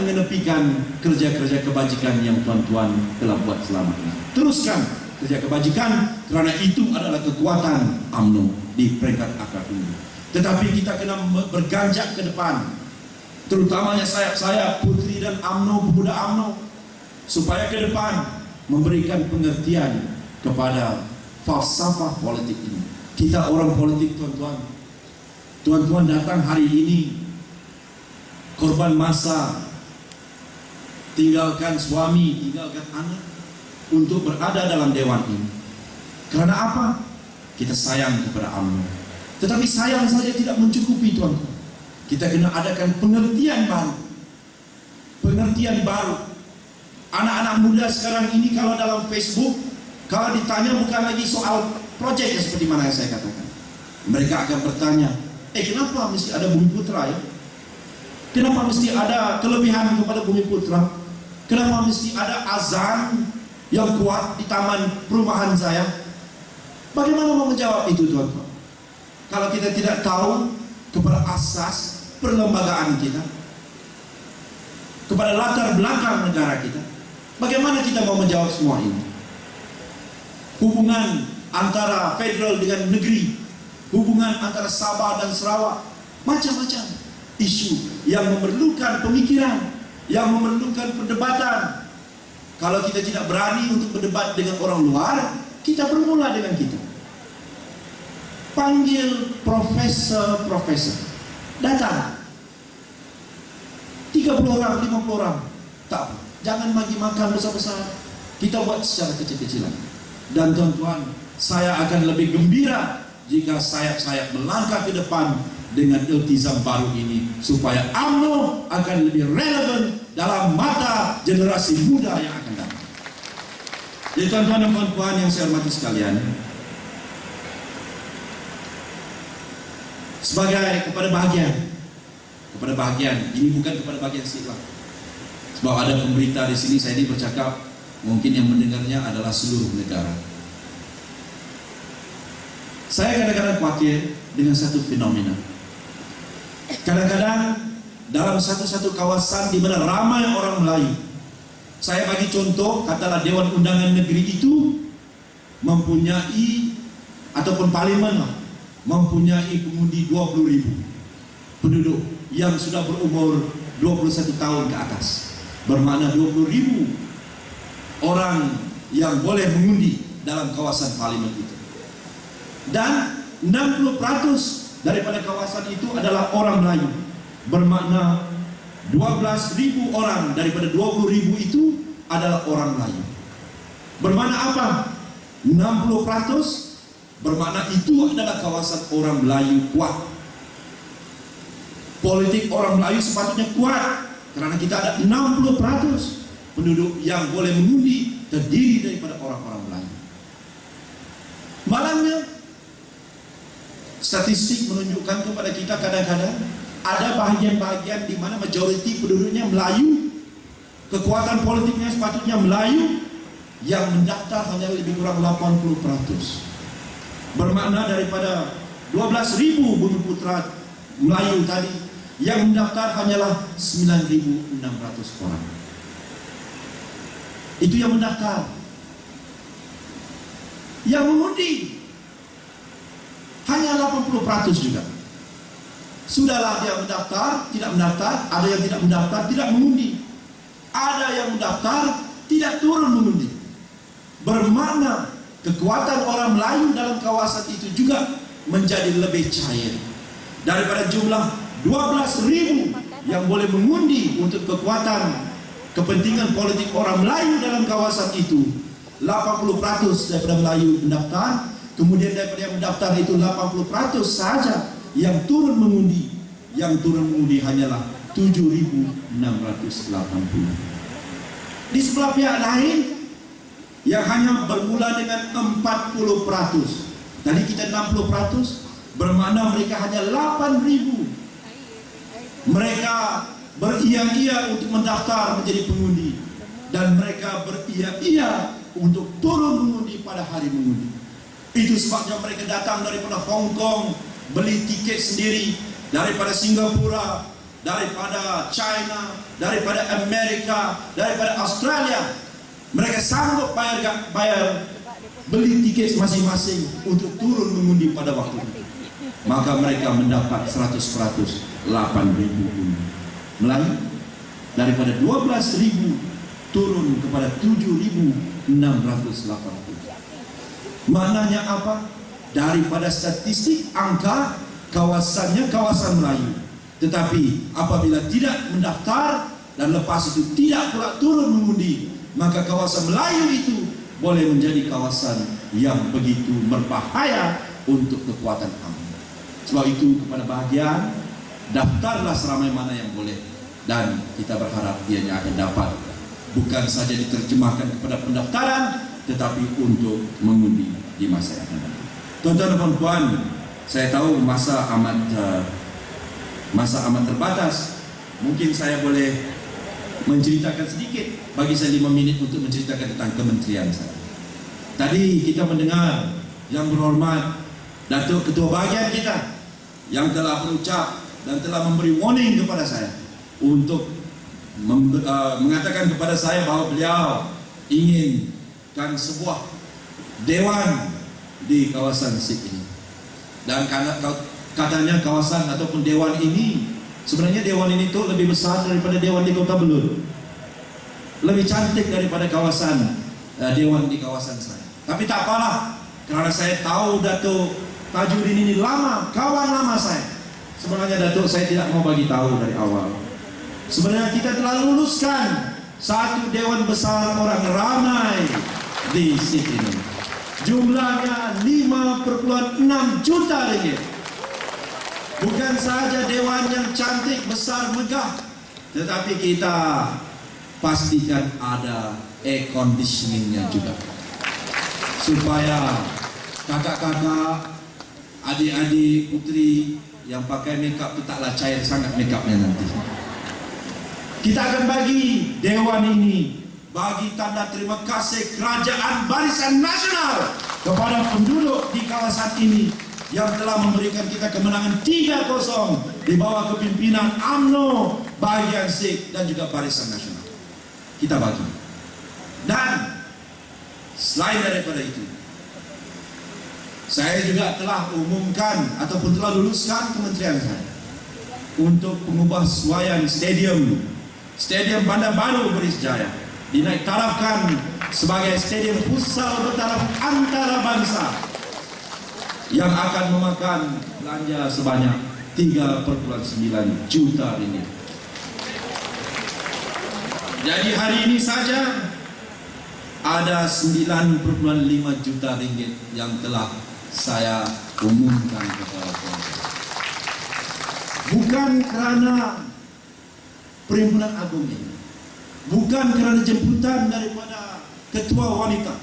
mengenepikan kerja-kerja kebajikan yang tuan-tuan telah buat selama ini. Teruskan kerja kebajikan, kerana itu adalah kekuatan UMNO di peringkat akar ini. Tetapi kita kena berganjak ke depan terutamanya sayap-sayap Putri dan UMNO, pemuda UMNO, supaya ke depan memberikan pengertian kepada falsafah politik ini. Kita orang politik, tuan-tuan. Tuan-tuan datang hari ini korban massa, tinggalkan suami, tinggalkan anak untuk berada dalam dewan ini. Karena apa? Kita sayang kepada UMNO. Tetapi sayang saja tidak mencukupi, tuan-tuan. Kita kena adakan pengertian baru. Pengertian baru. Anak-anak muda sekarang ini kalau dalam Facebook, kalau ditanya bukan lagi soal proyek seperti mana yang saya katakan. Mereka akan bertanya, kenapa mesti ada Bumi Putra ya? Kenapa mesti ada kelebihan kepada Bumi Putra? Kenapa mesti ada azan yang kuat di taman perumahan saya? Bagaimana mau menjawab itu, tuan-tuan? Kalau kita tidak tahu kepada asas perlembagaan kita, kepada latar belakang negara kita, bagaimana kita mau menjawab semua ini? Hubungan antara federal dengan negeri, hubungan antara Sabah dan Sarawak, macam-macam isu yang memerlukan pemikiran, yang memerlukan perdebatan. Kalau kita tidak berani untuk berdebat dengan orang luar, kita bermula dengan kita. Panggil profesor-profesor, datang 30 orang, 50 orang, tak apa. Jangan bagi makan besar-besar, kita buat secara kecil-kecilan. Dan tuan-tuan, saya akan lebih gembira jika sayap-sayap melangkah ke depan dengan iltizam baru ini, supaya UMNO akan lebih relevan dalam mata generasi muda yang akan datang. Jadi tuan-tuan dan puan-puan yang saya hormati sekalian, sebagai kepada bahagian, ini bukan kepada bagian Islam. Sebab ada pemberita di sini, saya ini bercakap, mungkin yang mendengarnya adalah seluruh negara. Saya kadang-kadang khawatir dengan satu fenomena. Kadang-kadang dalam satu kawasan di mana ramai orang Melayu, saya bagi contoh, katalah Dewan Undangan Negeri itu mempunyai, ataupun parlimen lah, mempunyai pengundi 20.000 penduduk yang sudah berumur 21 tahun ke atas. Bermakna 20.000 orang yang boleh mengundi dalam kawasan parlimen itu. Dan 60% daripada kawasan itu adalah orang Melayu. Bermakna 12.000 orang daripada 20.000 itu adalah orang Melayu. Bermakna apa? 60% bermakna itu adalah kawasan orang Melayu kuat. Politik orang Melayu sepatutnya kuat, karena kita ada 60% penduduk yang boleh mengundi terdiri daripada orang-orang Melayu. Malangnya, statistik menunjukkan kepada kita kadang-kadang ada bahagian-bahagian di mana majoriti penduduknya Melayu, kekuatan politiknya sepatutnya Melayu, yang mendaftar hanya lebih kurang 80%. Bermakna daripada 12.000 Bumi Putra Melayu tadi, yang mendaftar hanyalah 9.600 orang. Itu yang mendaftar. Yang mengundi hanya 80% juga. Sudahlah dia mendaftar, tidak mendaftar, ada yang tidak mendaftar, tidak mengundi. Ada yang mendaftar, tidak turun mengundi. Bermakna kekuatan orang Melayu dalam kawasan itu juga menjadi lebih cair. Daripada jumlah 12.000 yang boleh mengundi untuk kekuatan kepentingan politik orang Melayu dalam kawasan itu, 80% daripada Melayu mendaftar. Kemudian daripada yang mendaftar itu 80% saja yang turun mengundi. Yang turun mengundi hanyalah 7.680. Di sebelah pihak lain yang hanya bermula dengan 40%, tadi kita 60%, bermakna mereka hanya 8.000. Mereka beria-ia untuk mendaftar menjadi pengundi, dan mereka beria-ia untuk turun mengundi pada hari mengundi. Itu sebabnya mereka datang daripada Hong Kong, beli tiket sendiri, daripada Singapura, daripada China, daripada Amerika, daripada Australia. Mereka sanggup bayar beli tiket masing-masing untuk turun mengundi pada waktu itu. Maka mereka mendapat 100%, 8.000 undi. Melayu daripada 12.000 turun kepada 7.680. Maknanya apa? Daripada statistik angka kawasannya kawasan Melayu, tetapi apabila tidak mendaftar dan lepas itu tidak pula turun mengundi, maka kawasan Melayu itu boleh menjadi kawasan yang begitu berbahaya untuk kekuatan aman. Sebab itu kepada bahagian, daftarlah seramai mana yang boleh, dan kita berharap ianya akan dapat bukan saja diterjemahkan kepada pendaftaran, tetapi untuk mengundi di masa yang akan datang. Tuan-tuan dan puan, saya tahu masa amat terbatas. Mungkin saya boleh menceritakan sedikit. Bagi saya 5 menit untuk menceritakan tentang kementerian saya. Tadi kita mendengar yang berhormat Datuk Ketua Bahagian kita yang telah berucap dan telah memberi warning kepada saya untuk mengatakan kepada saya bahawa beliau inginkan sebuah dewan di kawasan SIP ini. Dan katanya kawasan ataupun dewan ini, sebenarnya dewan ini tuh lebih besar daripada dewan di Kota Belud, lebih cantik daripada kawasan dewan di kawasan saya. Tapi tak apalah, karena saya tahu Datuk Tajudin ini lama, kawan lama saya. Sebenarnya Datuk saya tidak mau bagi tahu dari awal. Sebenarnya kita telah luluskan satu dewan besar orang ramai di sini. Jumlahnya 5,6 juta ringgit. Bukan saja dewan yang cantik, besar, megah, tetapi kita pastikan ada air conditioningnya juga, supaya kakak-kakak, adik-adik, putri yang pakai makeup itu taklah cair sangat makeupnya nanti. Kita akan bagi dewan ini bagi tanda terima kasih Kerajaan Barisan Nasional kepada penduduk di kawasan ini yang telah memberikan kita kemenangan 3-0 di bawah kepimpinan UMNO, Bahagian SIP dan juga Barisan Nasional. Kita bagi. Dan selain daripada itu, saya juga telah umumkan ataupun telah luluskan kementerian saya untuk pengubah suaian Stadium Bandar Baru Berisjaya dinaik tarafkan sebagai stadium futsal bertaraf antara bangsa yang akan memakan belanja sebanyak 3,9 juta ringgit. Jadi hari ini saja ada 9,5 juta ringgit yang telah saya umumkan kepada tuan-tuan. Bukan kerana Perhimpunan Agung ini, bukan kerana jemputan daripada ketua wanita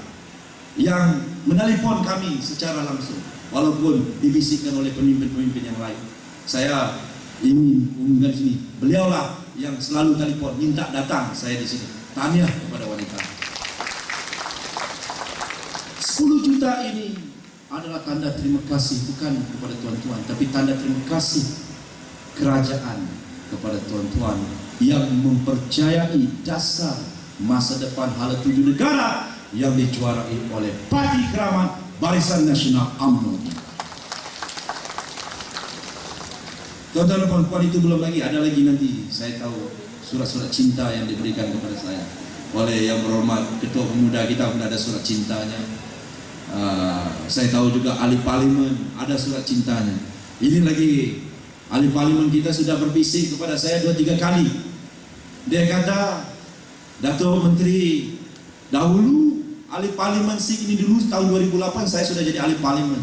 yang menelpon kami secara langsung, walaupun dibisikkan oleh pemimpin-pemimpin yang lain. Saya ingin umumkan sini, beliaulah yang selalu telefon minta datang saya di sini. Tahniah kepada wanita. 10 juta ini adalah tanda terima kasih, bukan kepada tuan-tuan, tapi tanda terima kasih kerajaan kepada tuan-tuan yang mempercayai dasar masa depan hala tuju negara yang dijuarai oleh Parti Keramat Barisan Nasional UMNO. Tuan-tuan dan puan-puan, itu belum lagi, ada lagi nanti saya tahu surat-surat cinta yang diberikan kepada saya oleh yang berhormat Ketua Pemuda kita pun ada surat cintanya. Saya tahu juga ahli parlimen ada surat cintanya. Ini lagi ahli parlimen kita sudah berbisik kepada saya 2-3 kali. Dia kata, Datuk Menteri, dahulu ahli parlimen SIP ini dulu tahun 2008 saya sudah jadi ahli parlimen.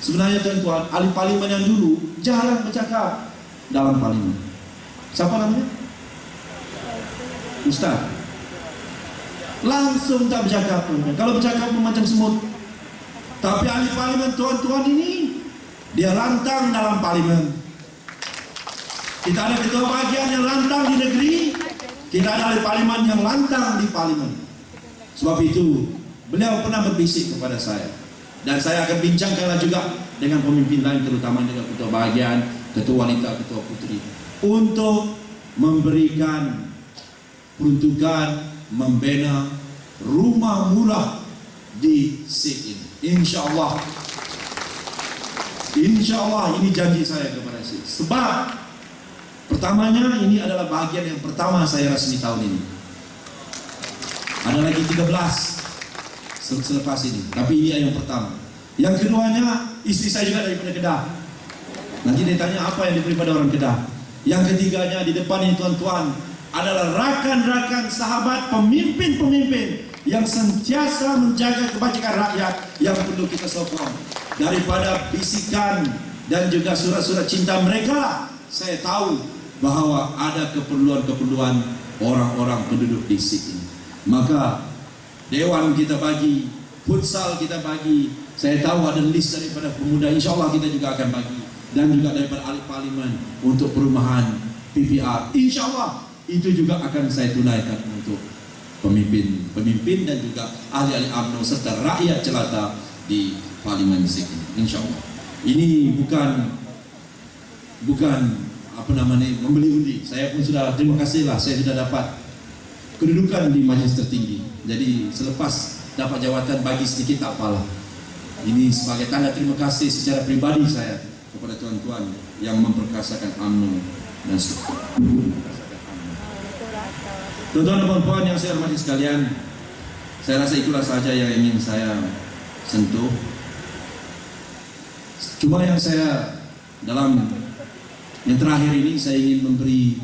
Sebenarnya tuan-tuan, ahli parlimen yang dulu jarang bercakap dalam parlimen. Siapa namanya? Ustaz. Langsung tak bercakap. Kalau bercakap macam semut. Tapi ahli parlimen tuan-tuan ini, dia lantang dalam parlimen. Kita ada ketua bahagian yang lantang di negeri, kita ada ahli parlimen yang lantang di parlimen. Sebab itu beliau pernah berbisik kepada saya, dan saya akan bincangkanlah juga dengan pemimpin lain, terutama dengan ketua bahagian, ketua wanita, ketua putri, untuk memberikan peruntukan membina rumah murah di SIP ini. InsyaAllah ini janji saya kepada SIP. Sebab Pertamanya, ini adalah bagian yang pertama saya resmi tahun ini. Ada lagi 13 selepas ini, tapi ini yang pertama. Yang keduanya, istri saya juga daripada Kedah. Nanti dia tanya apa yang diberi pada orang Kedah. Yang ketiganya di depan ini tuan-tuan adalah rakan-rakan sahabat pemimpin-pemimpin yang sentiasa menjaga kebajikan rakyat yang perlu kita sokong. Daripada bisikan dan juga surat-surat cinta mereka, saya tahu bahwa ada keperluan-keperluan orang-orang penduduk di sini. Maka dewan kita bagi, futsal kita bagi, saya tahu ada list daripada pemuda, insya Allah kita juga akan bagi, dan juga daripada ahli parlimen untuk perumahan PPR, insya Allah itu juga akan saya tunaikan untuk pemimpin dan juga ahli-ahli UMNO serta rakyat jelata di parlimen di sini, insya Allah. Ini bukan apa namanya membeli undi. Saya pun sudah terima kasih lah, saya sudah dapat kedudukan di majelis tertinggi. Jadi selepas dapat jawatan bagi sedikit tak apalah. Ini sebagai tanda terima kasih secara pribadi saya kepada tuan-tuan yang memperkasakan UMNO dan tuan-tuan dan puan yang saya hormati sekalian, saya rasa itulah saja yang ingin saya sentuh. Cuma yang saya dalam yang terakhir ini saya ingin memberi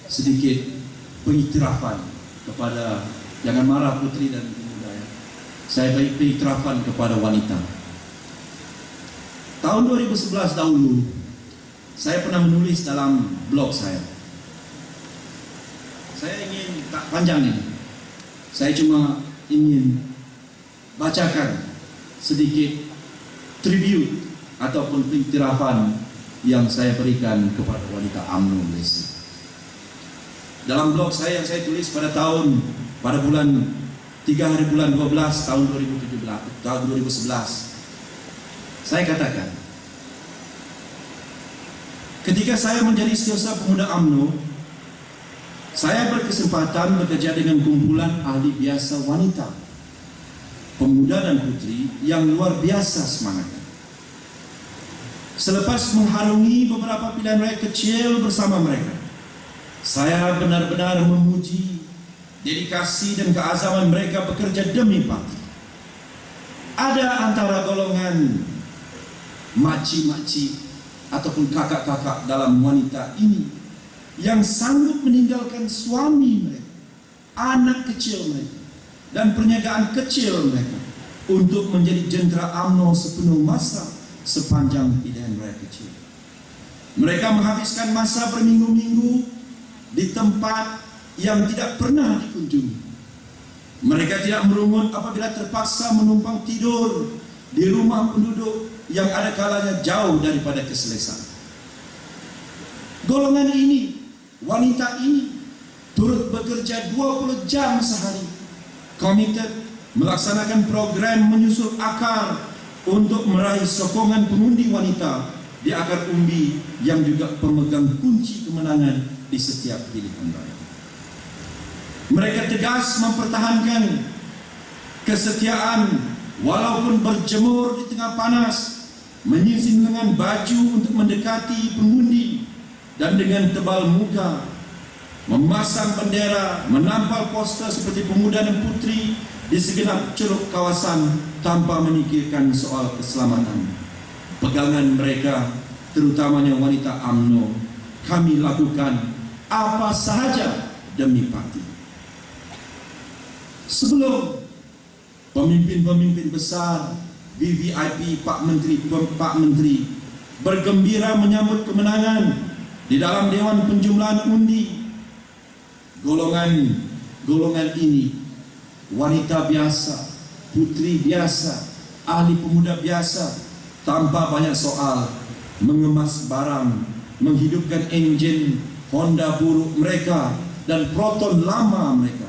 sedikit pengiktirafan kepada, jangan marah putri dan pemuda ya. Saya beri pengiktirafan kepada wanita. Tahun 2011 dahulu saya pernah menulis dalam blog saya. Saya ingin tak panjang ini. Saya cuma ingin bacakan sedikit tribute ataupun pengiktirafan yang saya berikan kepada wanita UMNO Malaysia. Dalam blog saya yang saya tulis pada bulan 3 hari bulan 12 tahun 2011, saya katakan, ketika saya menjadi setiausaha pemuda UMNO, saya berkesempatan bekerja dengan kumpulan ahli biasa wanita, pemuda dan putri yang luar biasa semangatnya. Selepas mengharungi beberapa pilihan raya kecil bersama mereka, saya benar-benar memuji dedikasi dan keazaman mereka bekerja demi parti. Ada antara golongan makcik-makcik ataupun kakak-kakak dalam wanita ini yang sanggup meninggalkan suami mereka, anak kecil mereka, dan perniagaan kecil mereka untuk menjadi jentera UMNO sepenuh masa sepanjang pilihan raya kecil. Mereka menghabiskan masa berminggu-minggu di tempat yang tidak pernah dikunjungi. Mereka tidak merungut apabila terpaksa menumpang tidur di rumah penduduk yang ada kalanya jauh daripada keselesaan. Golongan ini, wanita ini, turut bekerja 20 jam sehari, komited melaksanakan program menyusul akar untuk meraih sokongan pengundi wanita di akar umbi yang juga pemegang kunci kemenangan di setiap pilihan raya. Mereka tegas mempertahankan kesetiaan walaupun berjemur di tengah panas, menyisir dengan baju untuk mendekati pengundi, dan dengan tebal muka memasang bendera, menampal poster seperti pemuda dan putri di segenap ceruk kawasan tanpa memikirkan soal keselamatan. Pegangan mereka, terutamanya wanita UMNO, kami lakukan apa sahaja demi parti. Sebelum pemimpin-pemimpin besar, VVIP, Pak Menteri bergembira menyambut kemenangan di dalam Dewan Penjumlahan Undi, golongan ini, wanita biasa, putri biasa, ahli pemuda biasa, tanpa banyak soal, mengemas barang, menghidupkan enjin Honda buruk mereka dan Proton lama mereka,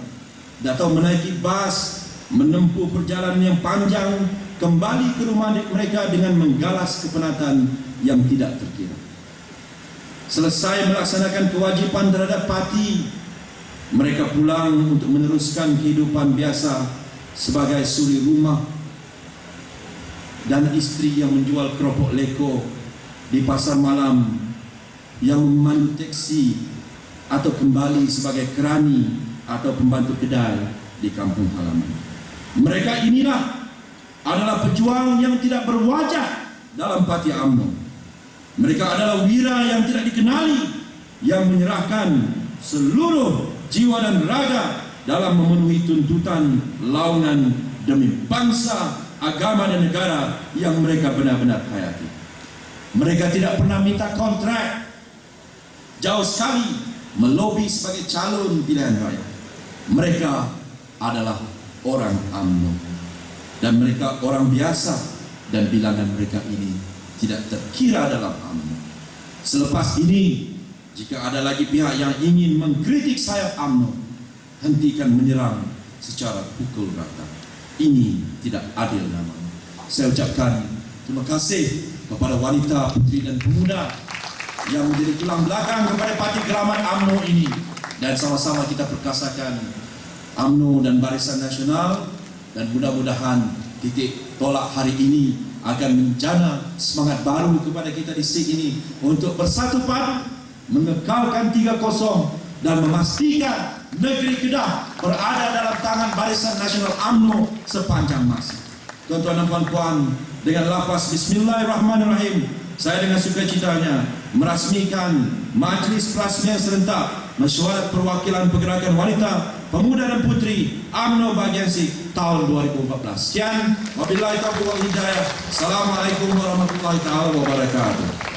atau menaiki bas, menempuh perjalanan yang panjang, kembali ke rumah mereka dengan menggalas kepenatan yang tidak terkira. Selesai melaksanakan kewajipan terhadap parti, mereka pulang untuk meneruskan kehidupan biasa sebagai suri rumah dan istri yang menjual keropok leko di pasar malam yang memandu teksi atau kembali sebagai kerani atau pembantu kedai di kampung halaman. Mereka inilah adalah pejuang yang tidak berwajah dalam parti UMNO. Mereka adalah wira yang tidak dikenali, yang menyerahkan seluruh jiwa dan raga dalam memenuhi tuntutan laungan demi bangsa, agama dan negara yang mereka benar-benar hayati. Mereka tidak pernah minta kontrak, jauh sekali melobi sebagai calon pilihan raya. Mereka adalah orang UMNO dan mereka orang biasa, dan bilangan mereka ini tidak terkira dalam UMNO. Selepas ini, jika ada lagi pihak yang ingin mengkritik sayap UMNO, hentikan menyerang secara pukul rata. Ini tidak adil namanya. Saya ucapkan terima kasih kepada wanita, putri dan pemuda yang menjadi tulang belakang kepada parti keramat UMNO ini, dan sama-sama kita perkasakan UMNO dan Barisan Nasional, dan mudah-mudahan titik tolak hari ini akan menjana semangat baru kepada kita di SIG ini untuk bersatu padu mengekalkan 3-0 dan memastikan negeri Kedah berada dalam tangan Barisan Nasional UMNO sepanjang masa. Tuan-tuan dan puan-puan, dengan lafaz Bismillahirrahmanirrahim, saya dengan sukacitanya merasmikan Majlis Perasmian Serentak Mesyuarat Perwakilan Pergerakan Wanita, Pemuda dan Putri UMNO bagian SIG tahun 2014. Sekian, wabillahi taufiq wal hidayah. Assalamualaikum warahmatullahi wabarakatuh.